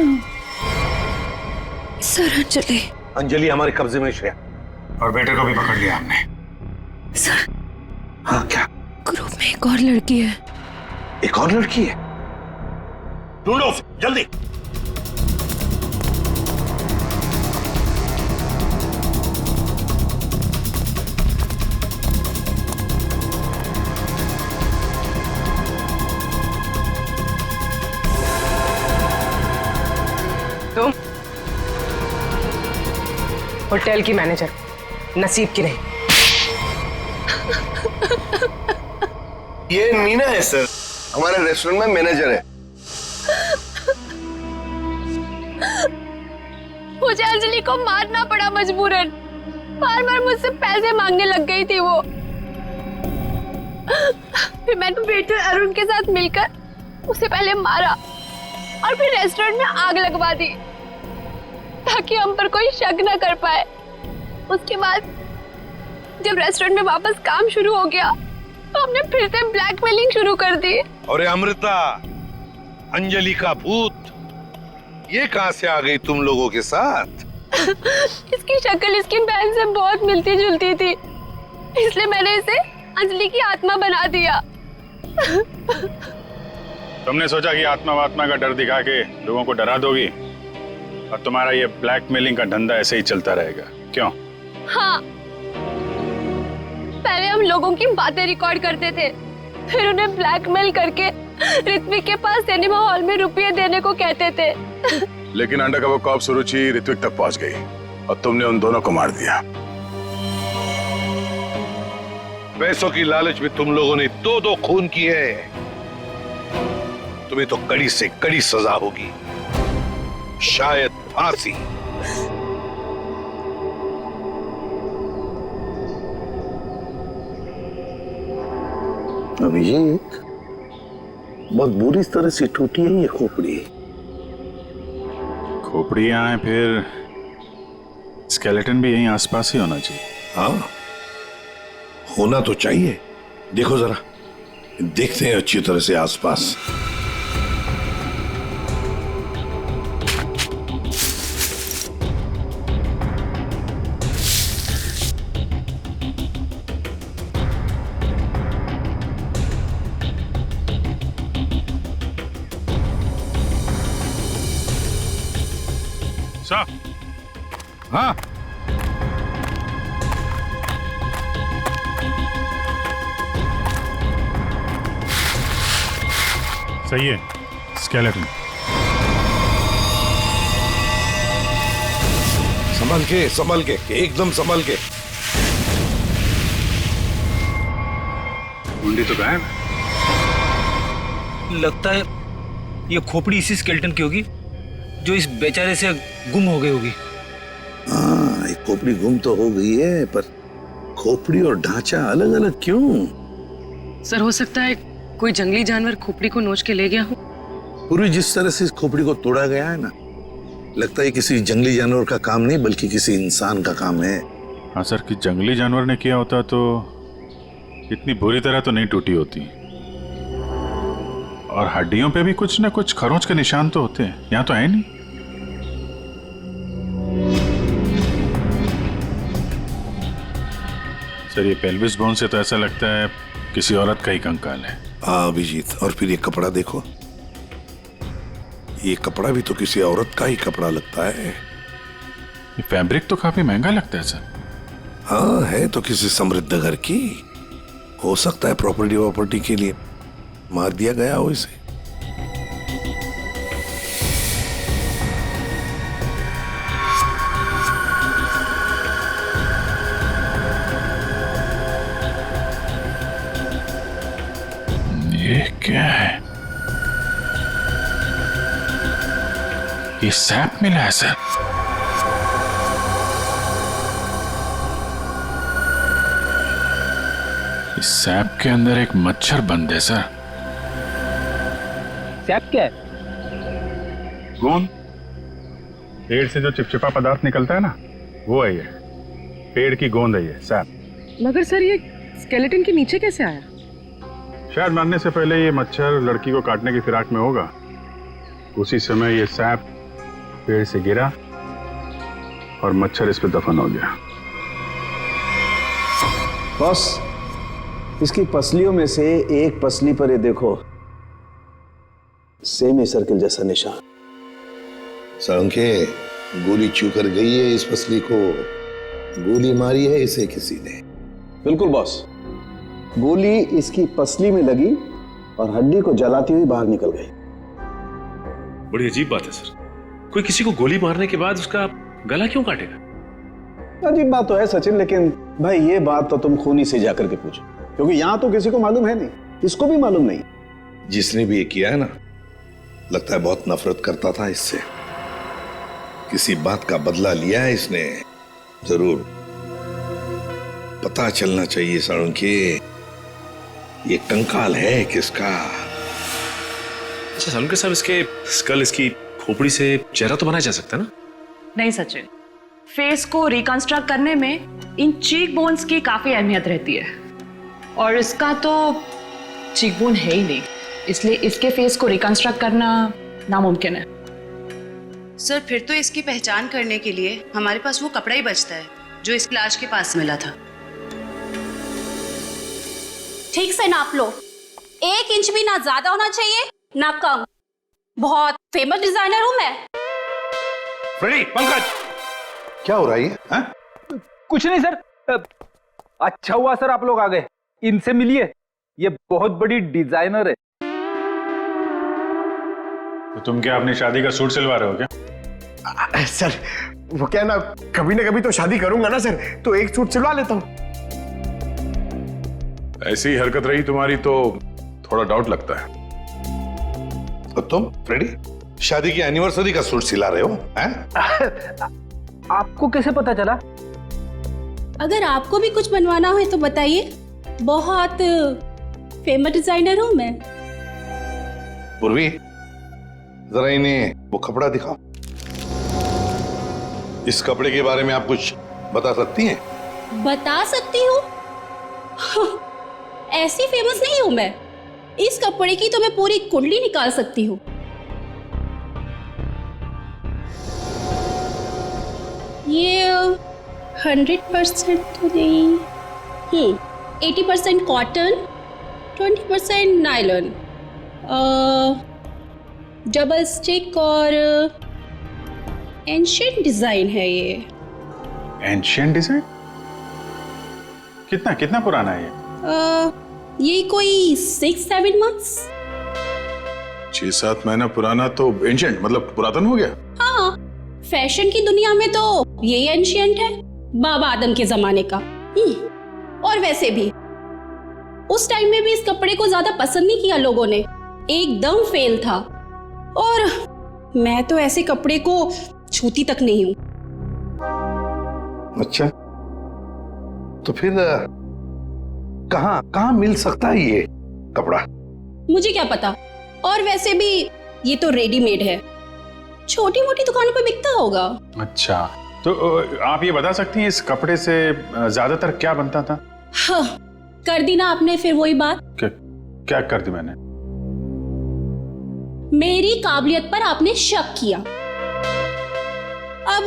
सर अंजलि, अंजलि हमारे कब्जे में श्रेया, और बेटे को भी पकड़ लिया हमने। सर हाँ क्या? ग्रुप में एक और लड़की है, एक और लड़की है। ढूंढो उसे जल्दी। तुम होटल की मैनेजर, नसीब की नहीं। ये मीना है सर, हमारे रेस्टोरेंट में मैनेजर है। मुझे अंजलि को मारना पड़ा मजबूरन। बार बार मुझसे पैसे मांगने लग गई थी वो। फिर मैंने वेटर अरुण के साथ मिलकर उसे पहले मारा और फिर रेस्टोरेंट में आग लगवा दी ताकि हम पर कोई शक न कर पाए। उसके बाद जब रेस्टोरेंट में वापस काम शुरू हो गया तो हमने फिर से ब्लैकमेलिंग शुरू कर दी। और अमृता, अंजलि का भूत, ये कहां से आ गई तुम लोगों के साथ? इसकी शक्ल इसकी बहन से बहुत मिलती जुलती थी, इसलिए मैंने इसे अंजलि की आत्मा बना दिया। तुमने सोचा कि आत्मा वात्मा का डर दिखा के लोगों को डरा दोगी और तुम्हारा ये ब्लैकमेलिंग का धंधा ऐसे ही चलता रहेगा, क्यों? हाँ, पहले हम लोगों की बातें रिकॉर्ड करते थे, फिर उन्हें ब्लैकमेल करके ऋत्विक के पास सिनेमा हॉल में रुपये देने को कहते थे। लेकिन अंडरकवर कॉप सुरुचि ऋत्विक तक पहुंच गई और तुमने उन दोनों को मार दिया। पैसों की लालच में तुम लोगों ने दो खून किए हैं। तुम्हें तो कड़ी से कड़ी सजा होगी, शायद फांसी। अभिजीत, बहुत बुरी तरह से टूटी है ये खोपड़ी। खोपड़ी यहाँ है, फिर स्केलेटन भी यहीं आसपास ही होना चाहिए। हाँ, होना तो चाहिए। देखो जरा, देखते हैं अच्छी तरह से आसपास। सर, हाँ, सही है, स्केलेटन। संभल के, एकदम संभल के। मुंडी तो गायब। लगता है ये खोपड़ी इसी स्केलेटन की होगी जो इस बेचारे से गुम हो गई होगी। हाँ, एक खोपड़ी गुम तो हो गई है, पर खोपड़ी और ढांचा अलग अलग क्यों? सर, हो सकता है कोई जंगली जानवर खोपड़ी को नोच के ले गया हो। पूरी जिस तरह से इस खोपड़ी को तोड़ा गया है ना, लगता है किसी जंगली जानवर का काम नहीं बल्कि किसी इंसान का काम है। हाँ सर, कि जंगली जानवर ने किया होता तो इतनी बुरी तरह तो नहीं टूटी होती। और हड्डियों पे भी कुछ ना कुछ खरोंच के निशान तो होते हैं, यहाँ तो है नहीं। सर, ये पेल्विस बोन से तो ऐसा लगता है किसी औरत का ही कंकाल है। हाँ अभिजीत, और फिर ये कपड़ा देखो, ये कपड़ा भी तो किसी औरत का ही कपड़ा लगता है। ये फैब्रिक तो काफी महंगा लगता है सर। हाँ, है तो किसी समृद्ध घर की, हो सकता है प्रॉपर्टी के लिए मार दिया गया हो इसे। ये क्या है? ये सैप मिला है सर। इस सैप के अंदर एक मच्छर बंद है सर। सैप क्या है? गोंद। पेड़ से जो चिपचिपा पदार्थ निकलता है ना, वो है ये। पेड़ की गोंद है ये सैप। मगर सर, ये स्केलेटन के नीचे कैसे आया? शायद मरने से पहले ये मच्छर लड़की को काटने की फिराक में होगा। उसी समय ये सैप पेड़ से गिरा और मच्छर इस पे दफन हो गया। बॉस, इसकी पसलियों में से एक पसली पर ये देखो, सेमी सर्किल जैसा निशान। साळुंखे, गोली चू कर गई है इस पसली को, गोली मारी है इसे किसी ने। बिल्कुल बॉस, गोली इसकी पसली में लगी और हड्डी को जलाती हुई बाहर निकल गई। बड़ी अजीब बात है सर, कोई किसी को गोली मारने के बाद उसका गला क्यों काटेगा? अजीब बात तो है सचिन, लेकिन भाई ये बात तो तुम खूनी से जाकर के पूछो, क्योंकि यहां तो किसी को मालूम है नहीं, इसको भी मालूम नहीं। जिसने भी ये किया है ना, लगता है बहुत नफरत करता था इससे, किसी बात का बदला लिया है इसने जरूर। पता चलना चाहिए साळुंखे, ये कंकाल है किसका। अच्छा साळुंखे साहब, इसके स्कल, इसकी खोपड़ी से चेहरा तो बनाया जा सकता है ना? नहीं सचिन, फेस को रिकंस्ट्रक्ट करने में इन चीक बोन्स की काफी अहमियत रहती है, और इसका तो चीक बोन है ही नहीं, इसलिए इसके फेस को रिकंस्ट्रक्ट करना नामुमकिन है। सर, फिर तो इसकी पहचान करने के लिए हमारे पास वो कपड़ा ही बचता है जो इस लाश के पास मिला था। ठीक से नाप लो, 1 इंच भी ना ज्यादा होना चाहिए ना कम। बहुत फेमस डिजाइनर हूं मैं। फ्रेडी, पंकज, क्या हो रहा है? हाँ? कुछ नहीं सर, अच्छा हुआ सर आप लोग आ गए, इनसे मिलिए, ये बहुत बड़ी डिजाइनर है। तो तुम क्या अपनी शादी का सूट सिलवा रहे हो क्या? सर वो क्या ना कभी तो शादी करूंगा ना सर, तो एक सूट सिलवा लेता हूं। ऐसी हरकत रही तुम्हारी तो थोड़ा डाउट लगता है। और तुम फ्रेडी, शादी की एनिवर्सरी का सूट सिला रहे हो? आपको कैसे पता चला? अगर आपको भी कुछ बनवाना हो तो बताइए, बहुत फेमस डिजाइनर हूं मैं। पूर्वी, जरा इन्हें वो कपड़ा दिखाओ। इस कपड़े के बारे में आप कुछ बता सकती हैं? बता सकती हूँ? ऐसी फेमस नहीं हूं मैं, इस कपड़े की तो मैं पूरी कुंडली निकाल सकती हूँ। ये 100% तो नहीं, 80% कॉटन, 20% नायलॉन, डबल स्टिक और एंशिएंट डिजाइन है ये। Ancient design? कितना पुराना है ये? ये कोई 6-7 मंथ्स। 6-7 महीना पुराना तो एंशिएंट मतलब पुरातन हो गया। हाँ, फैशन की दुनिया में तो यही एंशिएंट है, बाबा आदम के जमाने का। और वैसे भी उस टाइम में भी इस कपड़े को ज्यादा पसंद नहीं किया लोगों ने, एकदम फेल था। और मैं तो ऐसे कपड़े को छूती तक नहीं हूं। अच्छा, तो फिर कहाँ मिल सकता है ये कपड़ा? मुझे क्या पता, और वैसे भी ये तो रेडीमेड है, छोटी मोटी दुकानों पे बिकता होगा। अच्छा, तो आप ये बता सकती हैं इस कपड़े से ज्यादातर क्या बनता था? हाँ, कर दी ना आपने फिर वही बात। क्या कर दी मैंने? मेरी काबिलियत पर आपने शक किया। अब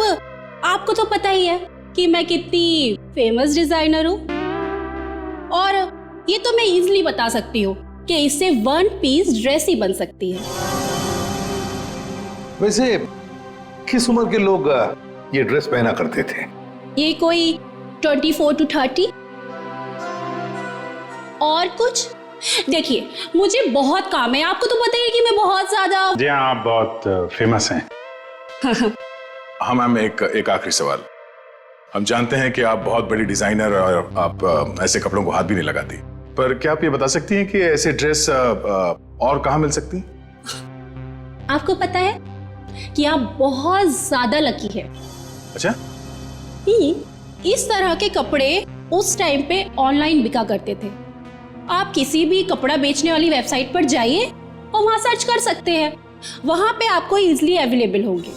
आपको तो पता ही है कि मैं कितनी फेमस डिजाइनर हूं, और ये तो मैं इजीली बता सकती हूँ कि इससे 1 पीस ड्रेस ही बन सकती है। वैसे किस उम्र के लोग ये ड्रेस पहना करते थे? ये कोई 24 to 30। और कुछ देखिए, मुझे बहुत काम है, आपको तो पता ही है कि मैं बहुत ज्यादा। जी हाँ, आप बहुत फेमस हैं। हाँ मैम, एक आखिरी सवाल। हम जानते हैं कि आप बहुत बड़ी डिजाइनर और आप ऐसे कपड़ों को हाथ भी नहीं लगाती, पर क्या आप ये बता सकती हैं कि ऐसे ड्रेस और कहाँ मिल सकती हैं? आपको पता है कि आप बहुत ज्यादा लकी है। अच्छा, इस तरह के कपड़े उस टाइम पे ऑनलाइन बिका करते थे। आप किसी भी कपड़ा बेचने वाली वेबसाइट पर जाइए और वहां सर्च कर सकते हैं, वहां पे आपको इजीली अवेलेबल होंगे।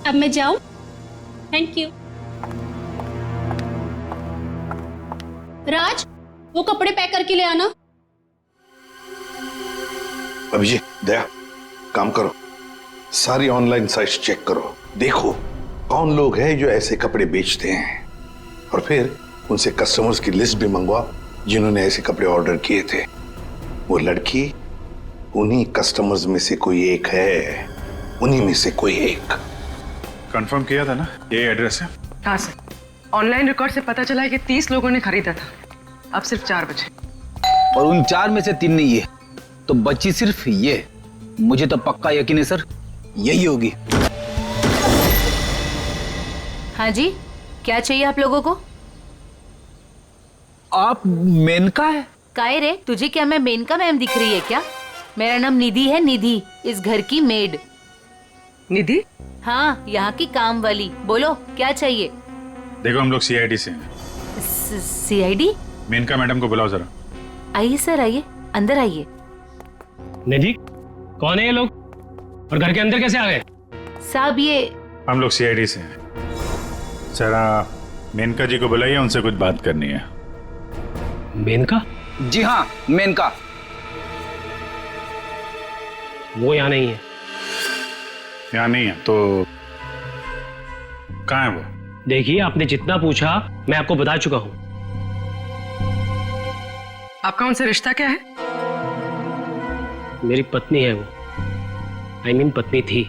अब मैं जाऊं? Thank you. राज, वो कपड़े पैक करके ले आना। अभिजीत, दया, काम करो, सारी ऑनलाइन साइट्स चेक करो, देखो कौन लोग हैं जो ऐसे कपड़े बेचते हैं, और फिर उनसे कस्टमर्स की लिस्ट भी मंगवाओ जिन्होंने ऐसे कपड़े ऑर्डर किए थे। वो लड़की उन्हीं कस्टमर्स में से कोई एक है, उन्हीं में से कोई एक। कंफर्म किया था ना, ये एड्रेस है? हाँ सर, ऑनलाइन रिकॉर्ड से पता चला है कि 30 लोगों ने खरीदा था, अब सिर्फ 4 बचे। और उन 4 में से 3 नहीं है, तो बची सिर्फ ये। मुझे तो पक्का यकीन है सर, यही होगी। हाँ जी, क्या चाहिए आप लोगों को? आप मेनका है? काहे रे, तुझे क्या मैं मेनका मैम दिख रही है क्या? मेरा नाम निधि है, निधि, इस घर की मेड। निधि? हाँ, यहाँ की काम वाली। बोलो क्या चाहिए? देखो हम लोग सीआईडी से हैं। सीआईडी? मेनका मैडम को बुलाओ जरा। आइए सर, आइए, अंदर आइए। निधि, कौन है ये लोग और घर के अंदर कैसे आ गए? साहब ये हम लोग सीआईडी से हैं। जरा मेनका जी को बुलाइए, उनसे कुछ बात करनी है। मेनका? जी हाँ, मेनका। वो यहाँ नहीं है। यहाँ नहीं है तो कहाँ है वो? देखिए, आपने जितना पूछा मैं आपको बता चुका हूँ। आपका उनसे रिश्ता क्या है? मेरी पत्नी है वो, I mean पत्नी थी।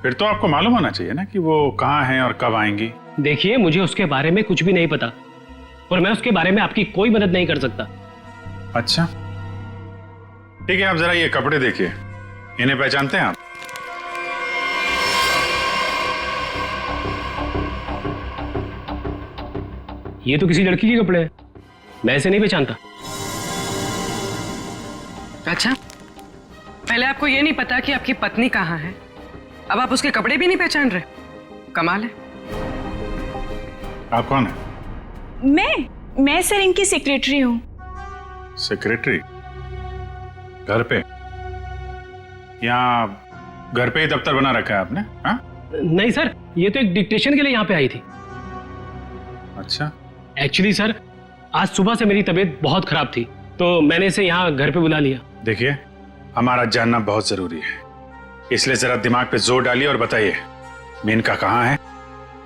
फिर तो आपको मालूम होना चाहिए ना कि वो कहाँ हैं और कब आएंगी। देखिए, मुझे उसके बारे में कुछ भी नहीं पता और मैं उसके बारे में आपकी कोई मदद नहीं कर सकता। अच्छा ठीक है, आप जरा ये कपड़े देखिए, इन्हें पहचानते हैं आप? ये तो किसी लड़की के कपड़े हैं, मैं इसे नहीं पहचानता। अच्छा, पहले आपको ये नहीं पता कि आपकी पत्नी कहाँ है, अब आप उसके कपड़े भी नहीं पहचान रहे? कमाल है। आप कौन है? मैं सर इनकी सेक्रेटरी हूँ। सेक्रेटरी? घर पे? यहाँ घर पे ही दफ्तर बना रखा है आपने? हाँ? नहीं सर, ये तो एक डिक्टेशन के लिए यहाँ पे आई थी। अच्छा। एक्चुअली सर, आज सुबह से मेरी तबीयत बहुत खराब थी तो मैंने इसे यहाँ घर पे बुला लिया। देखिए, हमारा जानना बहुत जरूरी है, इसलिए जरा दिमाग पे जोर डालिए और बताइए मेनका कहाँ है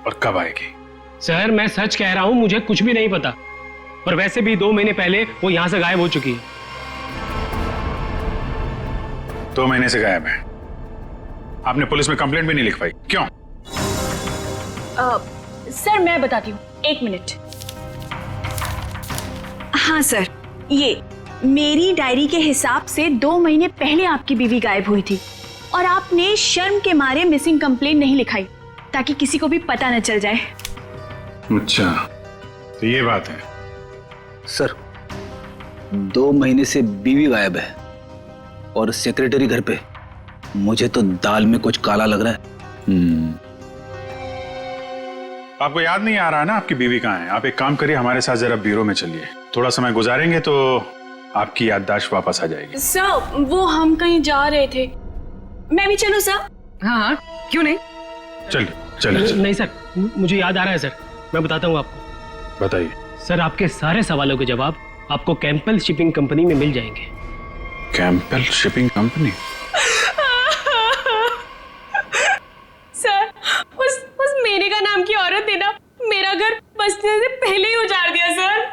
और कब आएगी? सर, मैं सच कह रहा हूँ, मुझे कुछ भी नहीं पता, पर वैसे भी 2 महीने पहले वो यहाँ से गायब हो चुकी है। 2 महीने से गायब है? आपने पुलिस में कंप्लेंट भी नहीं लिख पाई, क्यों? सर मैं बताती हूँ, 1 मिनट। हाँ सर, ये मेरी डायरी के हिसाब से 2 महीने पहले आपकी बीवी गायब हुई थी और आपने शर्म के मारे मिसिंग कंप्लेंट नहीं लिखाई ताकि किसी को भी पता न चल जाए। अच्छा, तो ये बात है। सर, 2 महीने से बीवी गायब है और सेक्रेटरी घर पे। मुझे तो दाल में कुछ काला लग रहा है। आपको याद नहीं आ रहा ना आपकी बीवी कहाँ है? आप एक काम करिए, हमारे साथ जरा ब्यूरो में चलिए, थोड़ा समय गुजारेंगे तो आपकी याददाश्त वापस आ जाएगी। सर, वो हम कहीं जा रहे थे, मैं भी चलूं सर? हाँ, क्यों नहीं? चलिए चलिए। नहीं सर, मुझे याद आ रहा है सर, मैं बताता हूँ आपको। बताइए। सर, आपके सारे सवालों के जवाब आपको कैंपल शिपिंग कंपनी में मिल जाएंगे। कैंपल शिपिंग कंपनी? सर, उस मेनका नाम की औरत ने ना मेरा घर बसने से पहले ही उजाड़ दिया सर।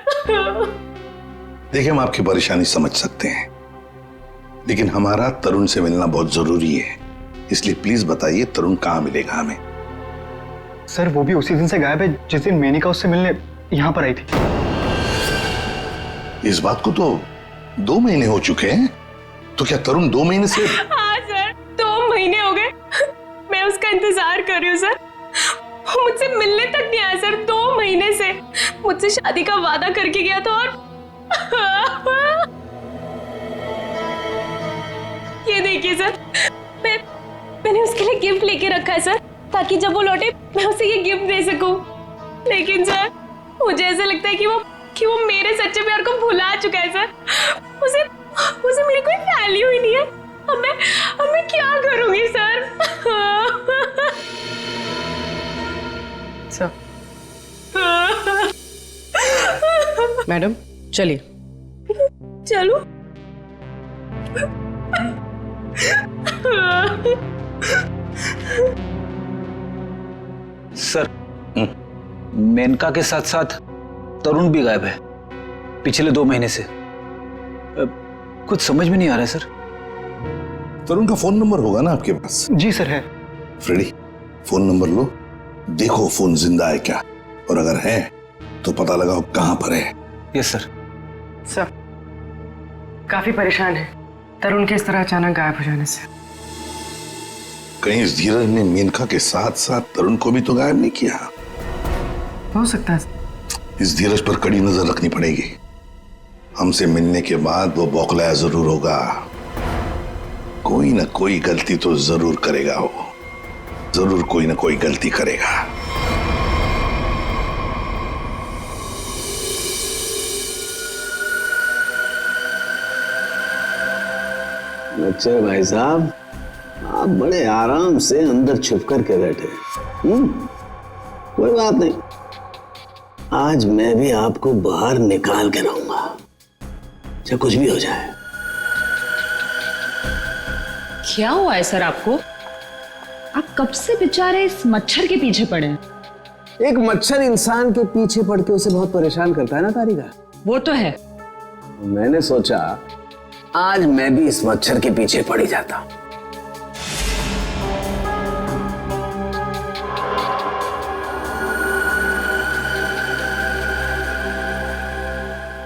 देखिए, हम आपकी परेशानी समझ सकते हैं, लेकिन हमारा तरुण से मिलना बहुत जरूरी है, इसलिए प्लीज बताइए तरुण कहाँ मिलेगा हमें? सर, वो भी उसी दिन से गायब है जिस दिन मेनिका उससे मिलने यहाँ पर आई थी। इस बात को तो 2 महीने हो चुके हैं, तो क्या तरुण 2 महीने से? हाँ सर, 2 महीने हो गए, मैं उसका इंतजार कर रही हूँ सर। वो मुझसे मिलने तक नहीं आया सर, 2 महीने से। मुझसे शादी का वादा करके गया था और ये देखिए सर, मैंने उसके लिए गिफ्ट लेके रखा है सर, ताकि जब वो लौटे मैं उसे ये गिफ्ट दे सकूं। लेकिन सर, मुझे ऐसा लगता है कि वो मेरे सच्चे प्यार को भुला चुका है सर। उसे मेरी कोई वैल्यू ही नहीं है। अब मैं क्या करूंगी सर? सर, मैडम चलिए। चलो। सर, मेनका के साथ साथ तरुण भी गायब है पिछले 2 महीने से। कुछ समझ में नहीं आ रहा है सर। तरुण का फोन नंबर होगा ना आपके पास? जी सर है। फ्रेडी, फोन नंबर लो, देखो फोन जिंदा है क्या, और अगर है तो पता लगाओ कहां पर है। Yes sir. सर काफी परेशान है तरुण के इस तरह अचानक गायब हो जाने से। कहीं इस धीरज ने मेनका के साथ साथ तरुण को भी तो गायब नहीं किया? हो सकता है। इस धीरज पर कड़ी नजर रखनी पड़ेगी। हमसे मिलने के बाद वो बौखलाया जरूर होगा, कोई ना कोई गलती तो जरूर करेगा, वो जरूर कोई ना कोई गलती करेगा। अच्छा भाई साहब, आप बड़े आराम से अंदर छुप करके बैठे। कोई बात नहीं, आज मैं भी आपको बाहर निकाल के रहूंगा, चाहे कुछ भी हो जाए। क्या हुआ है सर आपको? आप कब से बेचारे इस मच्छर के पीछे पड़े हैं? एक मच्छर इंसान के पीछे पड़ के उसे बहुत परेशान करता है ना तारिका। वो तो है। मैंने सोचा आज मैं भी इस मच्छर के पीछे पड़ ही जाता हूं।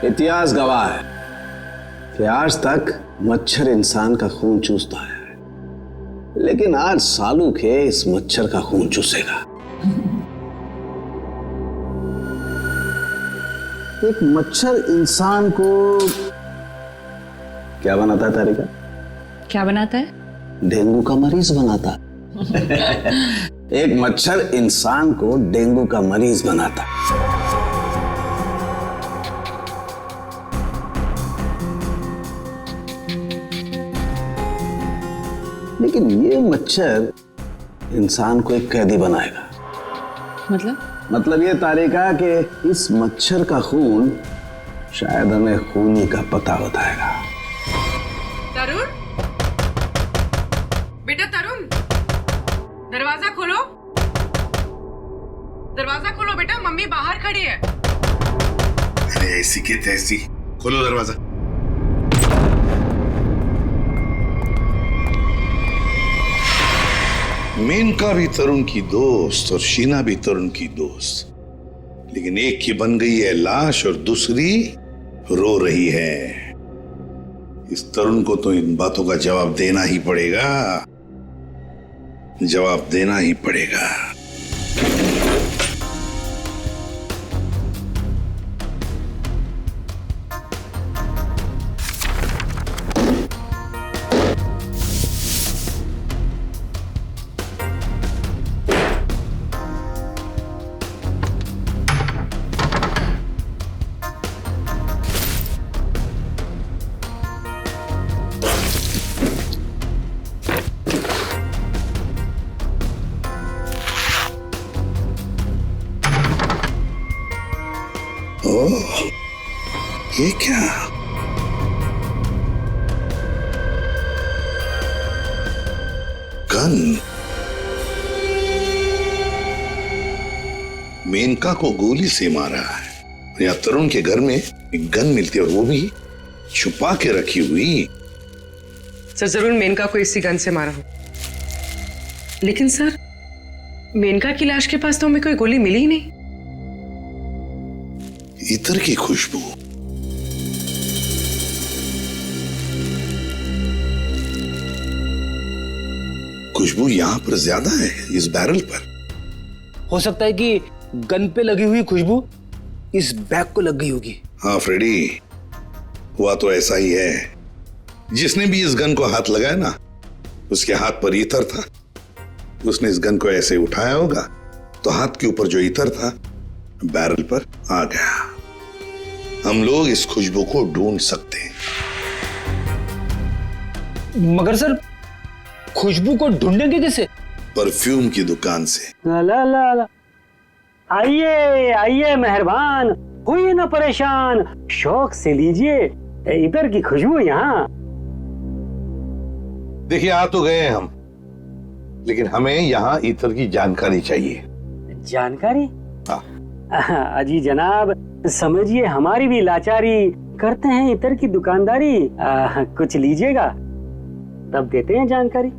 इतिहास गवाह है कि आज तक मच्छर इंसान का खून चूसता है, लेकिन आज सालू के इस मच्छर का खून चूसेगा। एक मच्छर इंसान को क्या बनाता है तारिका? क्या बनाता है? डेंगू का मरीज बनाता है। एक मच्छर इंसान को डेंगू का मरीज बनाता है। लेकिन ये मच्छर इंसान को एक कैदी बनाएगा। मतलब ये तारिका कि इस मच्छर का खून शायद हमें खूनी का पता बताएगा। तरुण, बेटा तरुण, दरवाजा खोलो, दरवाजा खोलो बेटा, मम्मी बाहर खड़ी है। अरे ऐसी के तैसी, खोलो दरवाजा। मेनका भी तरुण की दोस्त और शीना भी तरुण की दोस्त, लेकिन एक की बन गई है लाश और दूसरी रो रही है। इस तरुण को तो इन बातों का जवाब देना ही पड़ेगा, जवाब देना ही पड़ेगा। ओह, ये क्या? गन। मेनका को गोली से मारा है। या तरुण के घर में एक गन मिलती है, और वो भी छुपा के रखी हुई। सर जरूर मेनका को इसी गन से मारा हो, लेकिन सर मेनका की लाश के पास तो हमें कोई गोली मिली ही नहीं। इत्र की खुशबू। खुशबू यहां पर ज्यादा है, इस बैरल पर। हो सकता है कि गन पे लगी हुई खुशबू इस बैग को लग गई होगी। हाँ फ्रेडी, हुआ तो ऐसा ही है। जिसने भी इस गन को हाथ लगाया ना, उसके हाथ पर इत्र था। उसने इस गन को ऐसे उठाया होगा तो हाथ के ऊपर जो इत्र था बैरल पर आ गया। हम लोग इस खुशबू को ढूंढ सकते हैं। मगर सर खुशबू को ढूंढेंगे कैसे? परफ्यूम की दुकान से। ला ला ला ला। आइए आइए मेहरबान, हुई ना परेशान, शौक से लीजिए इधर की खुशबू। यहाँ देखिए, आ तो गए हम, लेकिन हमें यहाँ इत्र की जानकारी चाहिए। जानकारी? हाँ। अजी जनाब, समझिए हमारी भी लाचारी, करते हैं इत्र की दुकानदारी। कुछ लीजिएगा? तब देते हैं जानकारी।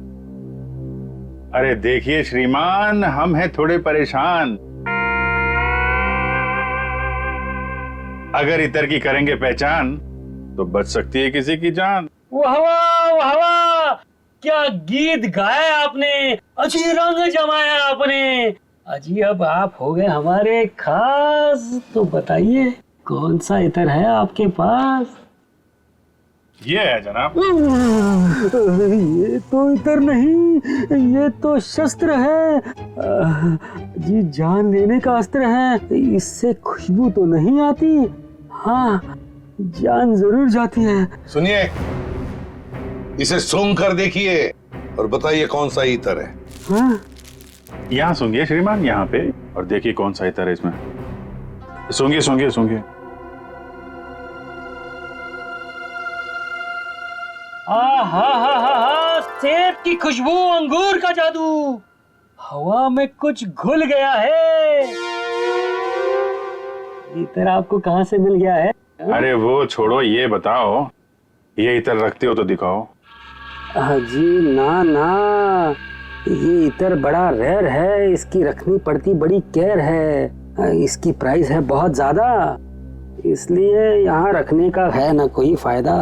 अरे देखिए श्रीमान, हम हैं थोड़े परेशान। अगर इतर की करेंगे पहचान तो बच सकती है किसी की जान। वाह वाह वाह वाह, क्या गीत गाया आपने, अजी रंग जमाया आपने। अजी अब आप हो गए हमारे खास, तो बताइए कौन सा इतर है आपके पास? ये है जनाब। ये तो इतर नहीं, ये तो शस्त्र है जी, जान लेने का अस्त्र है। इससे खुशबू तो नहीं आती, हाँ जान जरूर जाती है। सुनिए, इसे सूंघ कर देखिए और बताइए कौन सा इतर है। हाँ? यहाँ सूंघिए श्रीमान, यहाँ पे, और देखिए कौन सा इतर है इसमें। सूंघिए सूंघिए सूंघिए। सेब की खुशबू, अंगूर का जादू, हवा में कुछ घुल गया है। इतर आपको कहाँ से मिल गया है? अरे वो छोड़ो, ये बताओ ये इतर रखते हो तो दिखाओ। जी ना ना, ये इतर बड़ा रेयर है, इसकी रखनी पड़ती बड़ी केयर है। इसकी प्राइस है बहुत ज्यादा, इसलिए यहाँ रखने का है ना कोई फायदा।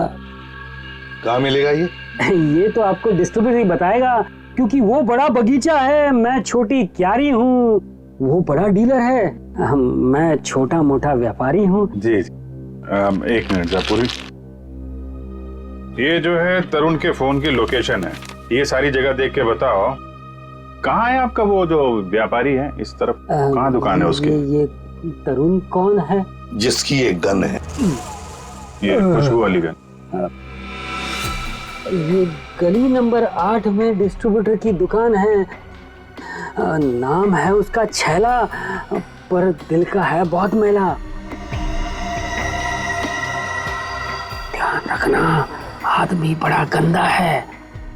कहाँ मिलेगा ये? ये तो आपको डिस्ट्रीब्यूटर ही बताएगा, क्योंकि वो बड़ा बगीचा है, मैं छोटी क्यारी हूँ, वो बड़ा डीलर है, मैं छोटा मोटा व्यापारी हूँ। जी एक मिनट जयपुरी, ये जो है तरुण के फोन की लोकेशन है, ये सारी जगह देख के बताओ कहाँ है आपका वो जो व्यापारी है इस तरफ, कहाँ दुकान है उसकी? ये तरुण कौन है? जिसकी एक गन है, ये खुशबू वाली गन। ये गली नंबर 8 में डिस्ट्रीब्यूटर की दुकान है, नाम है उसका छैला, पर दिल का है बहुत मैला। ध्यान रखना, आदमी बड़ा गंदा है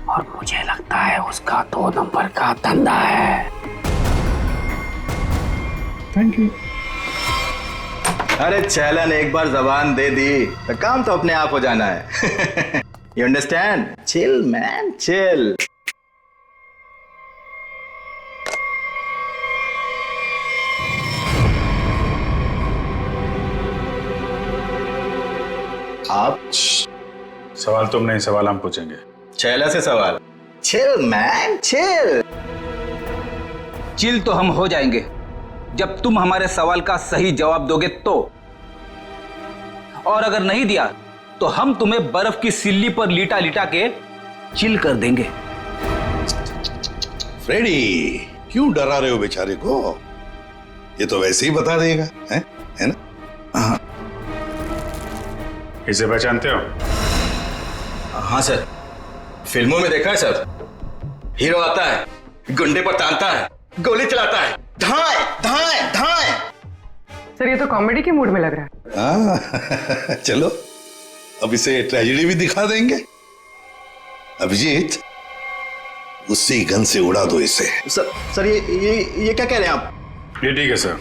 और मुझे लगता है उसका 2 नंबर का धंधा है। Thank you. अरे छैला ने एक बार जबान दे दी तो काम तो अपने आप हो जाना है। You understand? Chill, man, chill. आप सवाल तुम नहीं, सवाल हम पूछेंगे। छैला से सवाल। Chill, man, chill. चिल तो हम हो जाएंगे जब तुम हमारे सवाल का सही जवाब दोगे तो, और अगर नहीं दिया तो हम तुम्हें बर्फ की सिल्ली पर लिटा लिटा के चिल कर देंगे। फ्रेडी, क्यों डरा रहे हो बेचारे को? ये तो वैसे ही बता देगा, है ना? हाँ। इसे पहचानते हो? हाँ सर, फिल्मों में देखा है सर। हीरो आता है, गुंडे पर तानता है, गोली चलाता है, धाए धाए धाए। सर ये तो कॉमेडी के मूड में लग रहा है। चलो अब इसे ट्रेजेडी भी दिखा देंगे। अभिजीत, उसी गन से उड़ा दो इसे। सर ये क्या कह रहे हैं आप? ये ठीक है सर,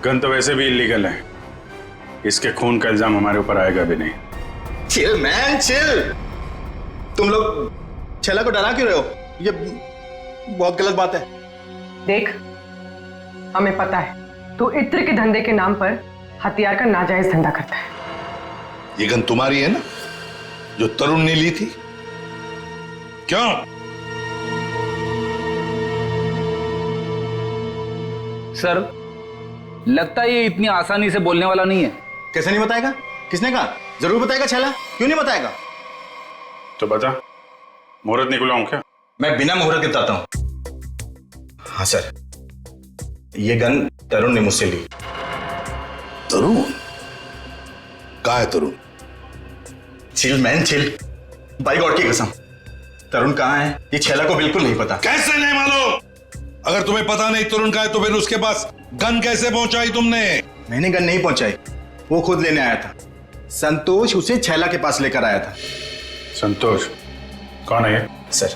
गन तो वैसे भी इलीगल है, इसके खून का इल्जाम हमारे ऊपर आएगा भी नहीं। Chill man chill. तुम लोग छैला को डरा क्यों रहे हो? ये बहुत गलत बात है। देख, हमें पता है तू इत्र के धंधे के नाम पर हथियार का नाजायज धंधा करता है। ये गन तुम्हारी है ना, जो तरुण ने ली थी? क्यों? सर लगता है ये इतनी आसानी से बोलने वाला नहीं है। कैसे नहीं बताएगा? किसने कहा? जरूर बताएगा छैला, क्यों नहीं बताएगा? तो बता, मुहूर्त निकलवाऊं क्या? मैं बिना मुहूर्त के बताता हूं। हाँ सर, ये गन तरुण ने मुझसे ली। तरुण? कहाँ है Tarun? Chill man chill, by god की कसम, तरुण कहाँ है ये छैला को बिल्कुल नहीं पता। कैसे नहीं मालूम? अगर तुम्हें पता नहीं तरुण कहाँ है तो फिर उसके पास गन कैसे पहुंचाई तुमने? मैंने गन नहीं पहुंचाई, वो खुद लेने आया था। संतोष उसे छैला के पास लेकर आया था। संतोष कौन है ये? सर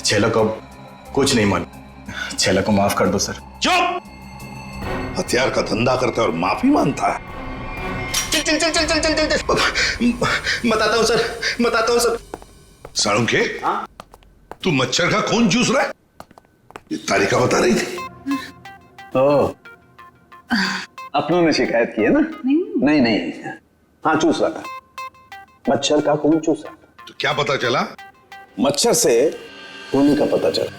छैला को कुछ नहीं मालूम, छैला को माफ कर दो सर। चुप! हथियार का धंधा करता है और माफी मांगता है। चल चल चल चल चल चल चल बताता हूँ सर, बताता हूँ सर। साळुंखे, तू मच्छर का खून चूस रहा है? ये तारिका बता रही थी। ओह, अपनों ने शिकायत की है ना? नहीं नहीं, हाँ चूस रहा था, मच्छर का खून चूस रहा था। तो क्या पता चला? मच्छर से खूनी का पता चला।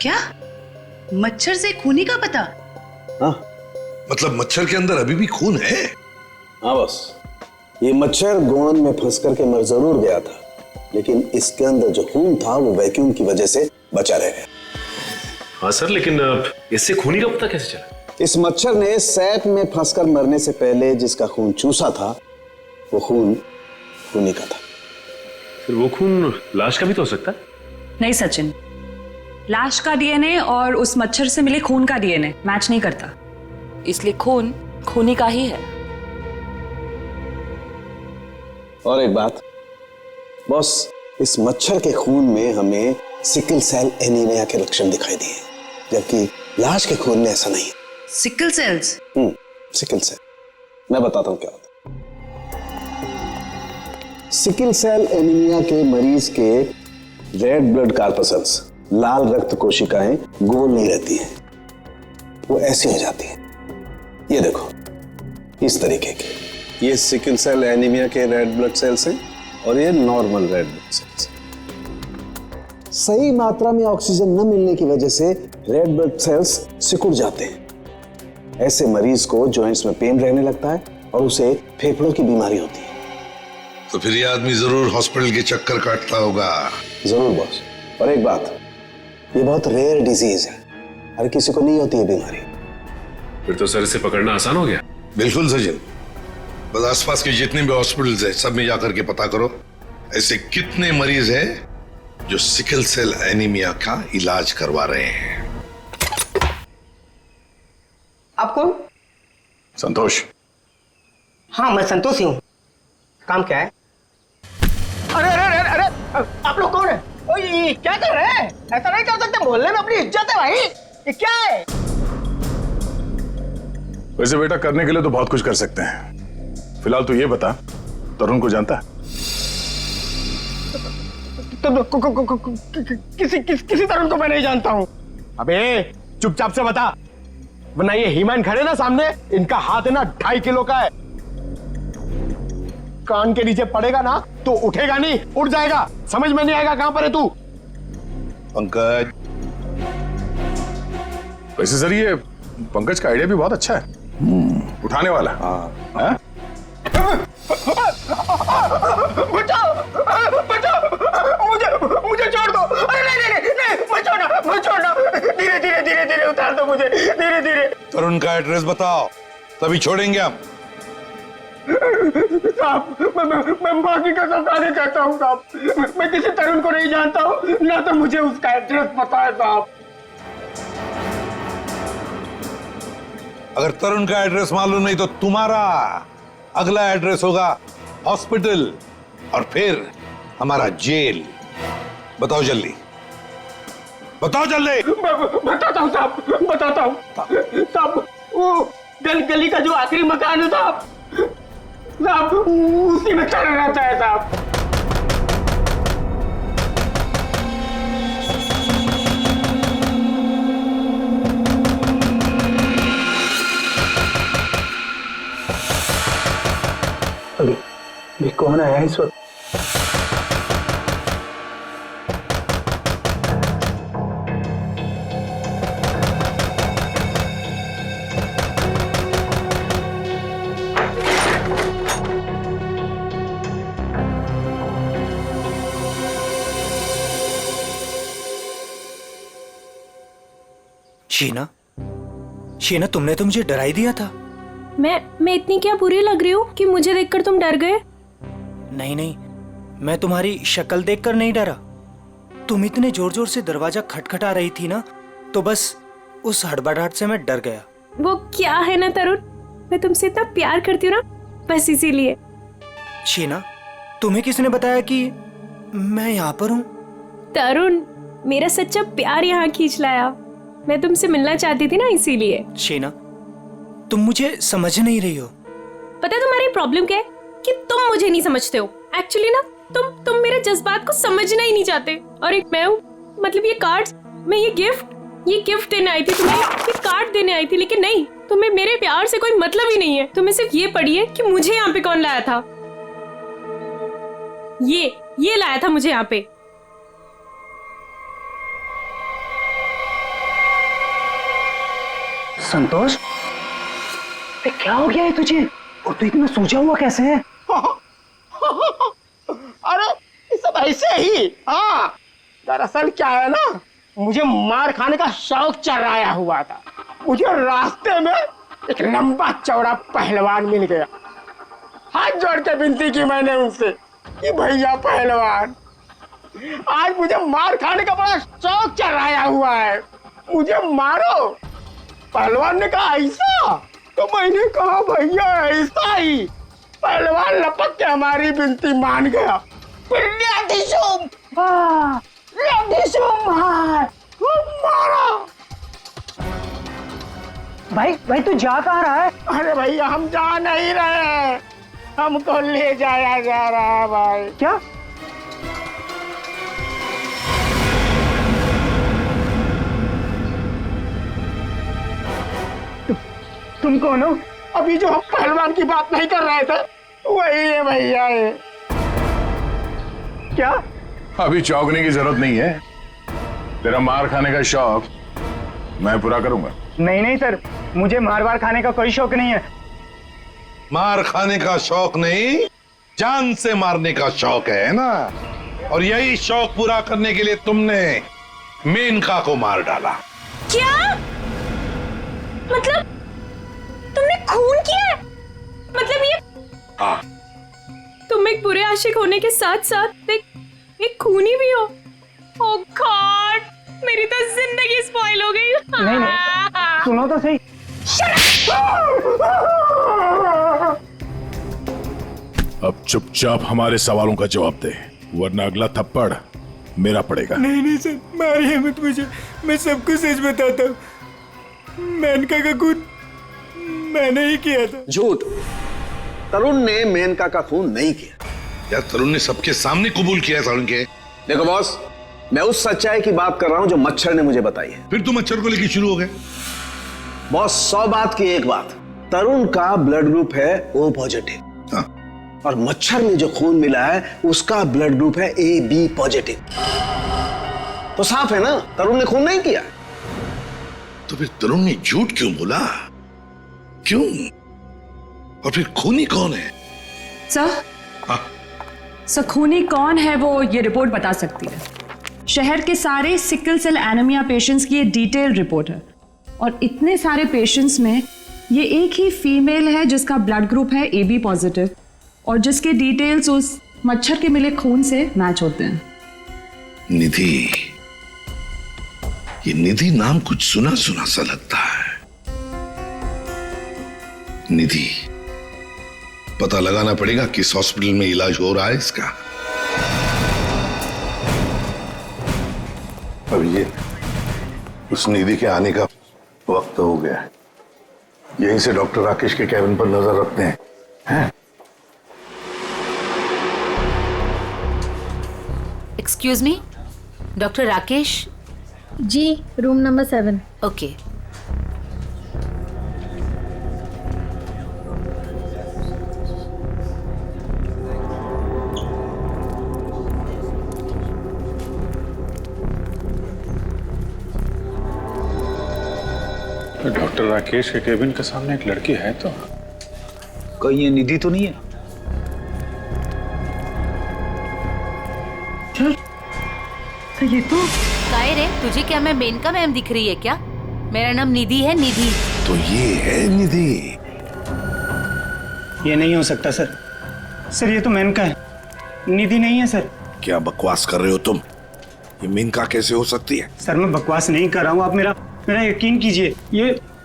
क्या? मच्छर से खूनी का पता? हाँ, मतलब मच्छर के अंदर अभी भी खून है? हाँ बस, ये मच्छर गोंद में फंस करके मर जरूर गया था, लेकिन इसके अंदर जो खून था वो वैक्यूम की वजह से बचा रह गया। हाँ सर, लेकिन इससे खूनी का पता कैसे चला? इस मच्छर ने सैप में फंसकर मरने से पहले जिसका खून चूसा था वो खून खूनी का था। फिर वो खून लाश का भी तो हो सकता है? नहीं सचिन, लाश का डीएनए और उस मच्छर से मिले खून का डीएनए मैच नहीं करता, इसलिए खून खूनी का ही है। और एक बात बॉस, इस मच्छर के खून में हमें सिकल सेल एनीमिया के लक्षण दिखाई दिए, जबकि लाश के खून में ऐसा नहीं। Sickle sales? सिकल सेल, मैं बताता हूं क्या होता है। सिकल सेल एनीमिया के मरीज के रेड ब्लड कार्पसल्स, लाल रक्त कोशिकाएं गोल नहीं रहती हैं, वो ऐसी हो जाती हैं। ये देखो, इस तरीके के, ये सिकल सेल एनीमिया के रेड ब्लड सेल्स हैं और ये नॉर्मल रेड ब्लड सेल्स। सही मात्रा में ऑक्सीजन न मिलने की वजह से रेड ब्लड सेल्स सिकुड़ जाते हैं। ऐसे मरीज को जॉइंट्स में पेन रहने लगता है और उसे फेफड़ों की बीमारी होती है। तो फिर ये आदमी जरूर हॉस्पिटल के चक्कर काटता होगा। जरूर बॉस। और एक बात, ये बहुत रेयर डिजीज है, हर किसी को नहीं होती है बीमारी। फिर तो सर इसे पकड़ना आसान हो गया। बिल्कुल सचिन, बस आसपास के जितने भी हॉस्पिटल्स हैं सब में जाकर के पता करो ऐसे कितने मरीज हैं जो सिकल सेल एनीमिया का इलाज करवा रहे हैं। आप कौन? संतोष। हाँ मैं संतोष ही हूँ। काम क्या है? अरे अरे अरे अरे, आप लोग कौन है? ओ ये क्या कर रहे हैं? ऐसा नहीं कर सकते, मोहल्ले में अपनी इज्जत है भाई। ये क्या है? वैसे बेटा करने के लिए तो बहुत कुछ कर सकते हैं। फिलहाल तो ये बता, तरुण को जानता है? किसी तरुण को मैं नहीं जानता हूँ। अबे चुपचाप से बता, वरना ये हीमैन खड़े ना सामने, इनका हाथ है ना 2.5 किलो का है। कान के नीचे पड़ेगा ना तो उठेगा नहीं, उठ जाएगा। समझ में नहीं आएगा कहां पर है तू। पंकज। वैसे सर ये पंकज का आइडिया भी बहुत अच्छा है, उठाने वाला। हाँ। बचाओ बचाओ, मुझे छोड़ दो। अरे नहीं मत छोड़ना, धीरे धीरे धीरे धीरे उतार दो मुझे, धीरे धीरे। तरुण का एड्रेस बताओ, तभी छोड़ेंगे हम। साहब मैं मां की कसम खाने चाहता हूँ साहब, मैं किसी तरुण को नहीं जानता हूँ, ना तो मुझे उसका एड्रेस पता है साहब। अगर तरुण का एड्रेस मालूम नहीं तो तुम्हारा अगला एड्रेस होगा हॉस्पिटल और फिर हमारा जेल। बताओ जल्दी, बताओ जल्दी। बताता हूँ साहब, बताता हूँ साहब। वो गली का जो आखिरी मकान है साहब, उसी में चल रहता है साहब। अभी कौन आया इस वक्त? शीना, तुमने तो मुझे डरा ही दिया था। मैं इतनी क्या बुरी लग रही हूँ कि मुझे देखकर तुम डर गए? नहीं, मैं तुम्हारी शक्ल देखकर नहीं डरा। तुम इतने जोर जोर से दरवाजा खटखटा रही थी ना, तो बस उस हड़बड़ाहट से मैं डर गया। वो क्या है ना तरुण, मैं तुमसे इतना प्यार करती हूँ ना, बस इसीलिए। शीना, तुम्हें किसने बताया कि मैं यहाँ पर हूँ? तरुण, मेरा सच्चा प्यार यहाँ खींच लाया। मैं तुमसे मिलना चाहती थी ना, इसीलिए। शीना, तुम मुझे समझ नहीं रही हो। पता है तुम्हारी प्रॉब्लम क्या है? कि तुम मुझे नहीं समझते हो। एक्चुअली ना तुम मेरे जज्बात को समझना ही नहीं चाहते। और एक मैं हूँ, मतलब ये कार्ड्स, मैं ये गिफ्ट देने आई थी तुम्हें, ये कार्ड देने आई थी, लेकिन नहीं, तुम्हें मेरे प्यार से कोई मतलब ही नहीं है। तुम्हें सिर्फ ये पड़ी है कि मुझे यहाँ पे कौन लाया था। ये लाया था मुझे यहाँ पे। संतोष, क्या हो गया है तुझे? और तू इतना सूझा हुआ कैसे है? अरे ये सब ऐसे ही। हाँ, दरअसल क्या है ना, मुझे मार खाने का शौक चढ़ाया हुआ था। मुझे रास्ते में एक लंबा चौड़ा पहलवान मिल गया। हाथ जोड़ के विनती की मैंने उनसे कि भैया पहलवान, आज मुझे मार खाने का बड़ा शौक चढ़ाया हुआ है, मुझे मारो। पहलवान ने कहा ऐसा? तो मैंने कहा भैया ऐसा ही। पहलवान लपक के हमारी विनती मान गया। मारा। भाई तू जा कहाँ रहा है? अरे भैया हम जा नहीं रहे, हमको ले जाया जा रहा है भाई। क्या? तुम कौन हो? अभी जो हम पहलवान की बात नहीं कर रहे थे वही है भैया। ये क्या? अभी चौंकने की जरूरत नहीं है। तेरा मार खाने का शौक मैं पूरा करूंगा। नहीं सर, मुझे मार खाने का कोई शौक नहीं है। मार खाने का शौक नहीं, जान से मारने का शौक है ना? और यही शौक पूरा करने के लिए तुमने मेनका को मार डाला। क्या? मतलब तुमने खून किया है? मतलब ये? हाँ। तुम एक बुरे आशिक होने के साथ साथ एक खूनी भी हो। ओह गॉड, मेरी तो जिंदगी स्पॉइल हो गई। नहीं, सुनो तो सही। अब चुपचाप हमारे सवालों का जवाब दे, वरना अगला थप्पड़ मेरा पड़ेगा। नहीं सर, मारिए मत मुझे, मैं सबको सच बताता हूँ। मेनका का खून मैंने ही किया था। झूठ। तरुण ने मेनका का खून नहीं किया। यार तरुण ने सबके सामने कबूल किया तरुण के। देखो बॉस, मैं उस सच्चाई की बात कर रहा हूं जो मच्छर ने मुझे बताई है। फिर तुम मच्छर को लेकर शुरू हो गए। बॉस 100 बात की एक बात, तरुण का ब्लड ग्रुप है O पॉजिटिव। हाँ। और मच्छर में जो खून मिला है उसका ब्लड ग्रुप है AB पॉजिटिव। तो साफ है ना, तरुण ने खून नहीं किया। तो फिर तरुण ने झूठ क्यों बोला? क्यों? और फिर खूनी कौन है? सर खूनी कौन है वो ये रिपोर्ट बता सकती है। शहर के सारे सिकल सेल एनीमिया पेशेंट्स की ये डिटेल रिपोर्ट है, और इतने सारे पेशेंट्स में ये एक ही फीमेल है जिसका ब्लड ग्रुप है AB पॉजिटिव, और जिसके डिटेल्स उस मच्छर के मिले खून से मैच होते हैं। निधि, ये निधि नाम कुछ सुना सुना सा लगता है। निधि, पता लगाना पड़ेगा किस हॉस्पिटल में इलाज हो रहा है इसका। अब ये उस निधि के आने का वक्त हो गया है। यहीं से डॉक्टर राकेश के कैबिन पर नजर रखते हैं। Excuse me, doctor Rakesh? जी, room number 7। Okay. Doctor Rakesh के केबिन के सामने एक लड़की है, तो कहीं ये निधि तो नहीं है? तो ये तो काय रे, तुझे क्या मैं मेनका मैम दिख रही है क्या? मेरा नाम निधि है, निधि। तो ये है निधि। ये नहीं हो सकता सर। सर ये तो मेनका है, निधि नहीं है सर। क्या बकवास कर रहे हो तुम? ये मेनका कैसे हो सकती है? सर मैं बकवास नहीं कर रहा हूँ, आप मेरा यकीन कीजिए,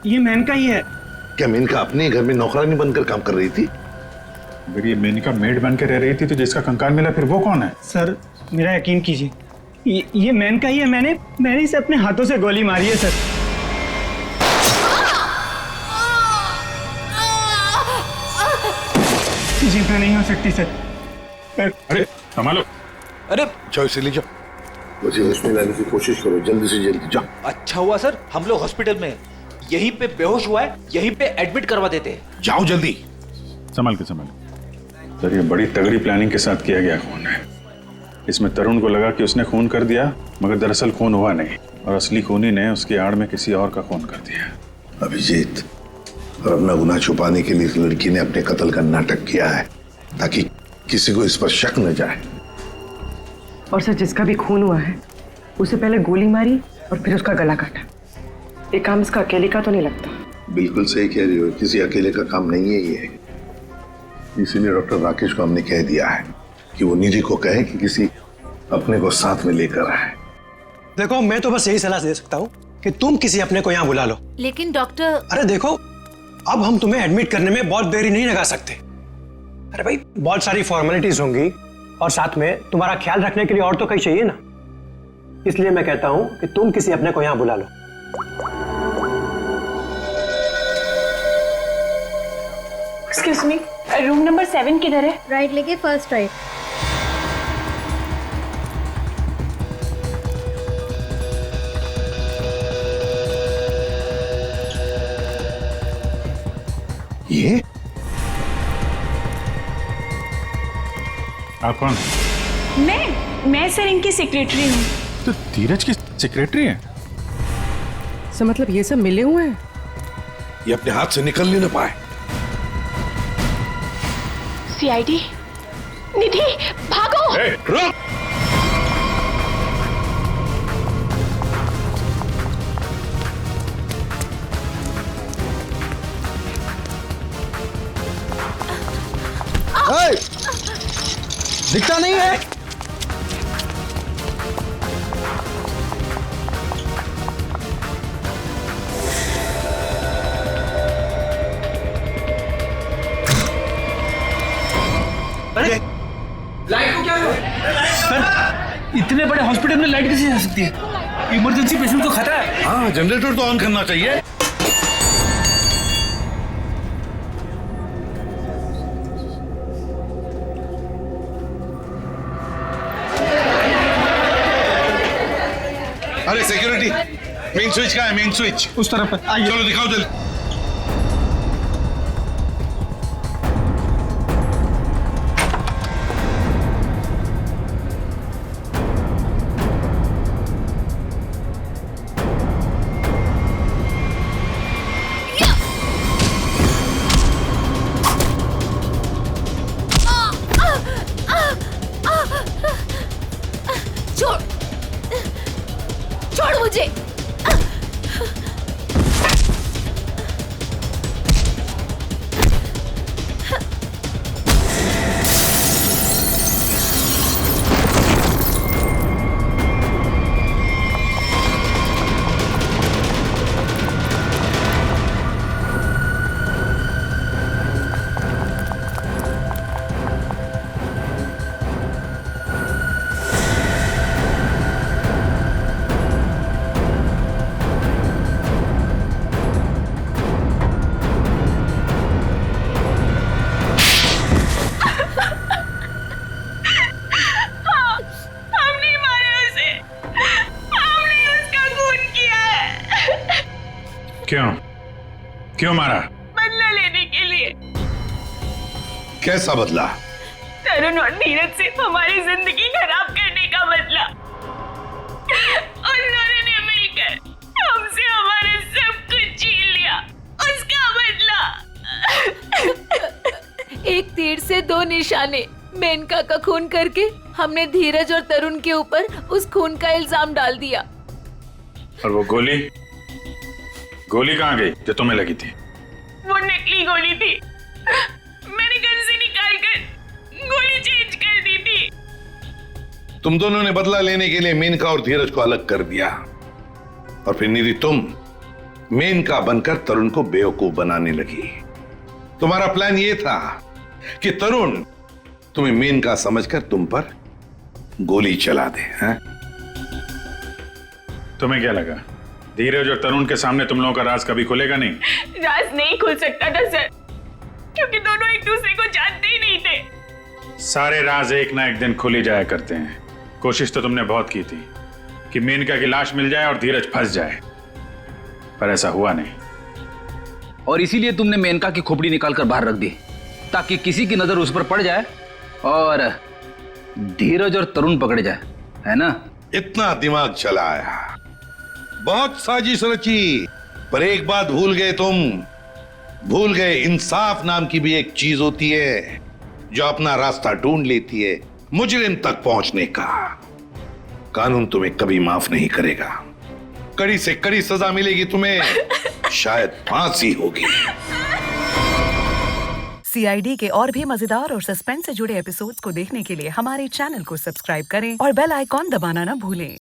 ये मेनका ही है। क्या मेनका अपने घर में नौकरानी बनकर काम कर रही थी? अगर ये मेनका मेड बन के रह रही थी तो जिसका कंकाल मिला फिर वो कौन है? सर मेरा यकीन कीजिए, ये मेनका ही है। मैंने इसे अपने हाथों से गोली मारी है सर। घटना नहीं हो सकती सर। अरे संभालो। अरे जाओ इसे ले जाओ, मुझे उसमें लाने की कोशिश करो, जल्दी से जल्दी जाओ। अच्छा हुआ सर हम लोग हॉस्पिटल में यहीं पे बेहोश हुआ है, यहीं पे एडमिट करवा देते हैं। जाओ जल्दी। संभाल के संभाल। सर ये बड़ी तगड़ी प्लानिंग के साथ किया गया खून है। इसमें तरुण को लगा कि उसने खून कर दिया, मगर दरअसल खून हुआ नहीं और असली खूनी ने उसकी आड़ में किसी और का खून कर दिया। अभिजीत, और अपना गुनाह छुपाने के लिए इस लड़की ने अपने कत्ल का नाटक किया है ताकि किसी को इस पर शक न जाए। और सर जिसका भी खून हुआ है उसे पहले गोली मारी और फिर उसका गला काटा। ये काम इसका अकेले का तो नहीं लगता। बिल्कुल सही कह रही हो, किसी अकेले का काम नहीं है ये। इसीलिए डॉक्टर राकेश को हमने कह दिया है कि वो निधि को कहे कि किसी अपने को साथ में लेकर आए। देखो मैं तो बस यही सलाह दे सकता हूँ कि तुम किसी अपने को यहाँ बुला लो। लेकिन डॉक्टर, अरे देखो अब हम तुम्हें एडमिट करने में बहुत देरी नहीं लगा सकते। अरे भाई बहुत सारी फॉर्मेलिटीज होंगी और साथ में तुम्हारा ख्याल रखने के लिए और तो कहीं चाहिए ना। इसलिए मैं कहता हूँ कि तुम किसी अपने को यहाँ बुला लो। एक्सक्यूज मी, रूम नंबर 7 किधर है? राइट लेके फर्स्ट राइट। ये आप कौन? मैं सर इनकी सेक्रेटरी हूँ। तो धीरज की सेक्रेटरी है? सर मतलब ये सब मिले हुए हैं? ये अपने हाथ से निकल नहीं पाए। सीआईडी, निधि भागो। रुक। दिखता नहीं है। अरे लाइट को क्या हुआ? सर इतने बड़े हॉस्पिटल में लाइट कैसे जा सकती है? इमरजेंसी पेशेंट को खतरा है। हाँ जनरेटर तो ऑन करना चाहिए। अरे सिक्योरिटी, मेन स्विच कहाँ है? मेन स्विच उस तरफ है। आइए। चलो दिखाओ जल्दी। छोड़ मुझे। क्यों मारा? बदला लेने के लिए। कैसा बदला? तरुण और नीरज से हमारी जिंदगी खराब करने का बदला। उन्होंने मिलकर हमसे हमारा सब कुछ छीन लिया, उसका बदला। एक तीर से दो निशाने। मेनका का खून करके हमने धीरज और तरुण के ऊपर उस खून का इल्जाम डाल दिया। और वो गोली कहाँ गई जो तुम्हें लगी थी? वो नकली गोली थी। मैंने गन से निकालकर गोली चेंज कर दी थी। तुम दोनों ने बदला लेने के लिए मेनका और धीरज को अलग कर दिया और फिर निधि तुम मेनका बनकर तरुण को बेवकूफ बनाने लगी। तुम्हारा प्लान ये था कि तरुण तुम्हें मेनका समझकर तुम पर गोली चला दे। हैं? तुम्हें क्या लगा धीरज और तरुण के सामने तुम लोगों का राज कभी खुलेगा नहीं? राज नहीं खुल सकता था सर, क्योंकि क्योंकि दोनों एक दूसरे को जानते ही नहीं थे। सारे राज एक ना एक दिन खुल ही जाया करते हैं। कोशिश तो तुमने बहुत की थी कि मेनका की लाश मिल जाए और धीरज फंस जाए, पर ऐसा हुआ नहीं। और इसीलिए तुमने मेनका की खोपड़ी निकाल कर बाहर रख दी, ताकि किसी की नजर उस पर पड़ जाए और धीरज और तरुण पकड़े जाए, है ना? इतना दिमाग चलाया, बहुत साजिश रची, पर एक बात भूल गए तुम। भूल गए इंसाफ नाम की भी एक चीज होती है जो अपना रास्ता ढूंढ लेती है मुजरिम तक पहुंचने का। कानून तुम्हें कभी माफ नहीं करेगा। कड़ी से कड़ी सजा मिलेगी तुम्हें, शायद फांसी होगी। CID के और भी मजेदार और सस्पेंस से जुड़े एपिसोड्स को देखने के लिए हमारे चैनल को सब्सक्राइब करें और बेल आइकॉन दबाना ना भूलें।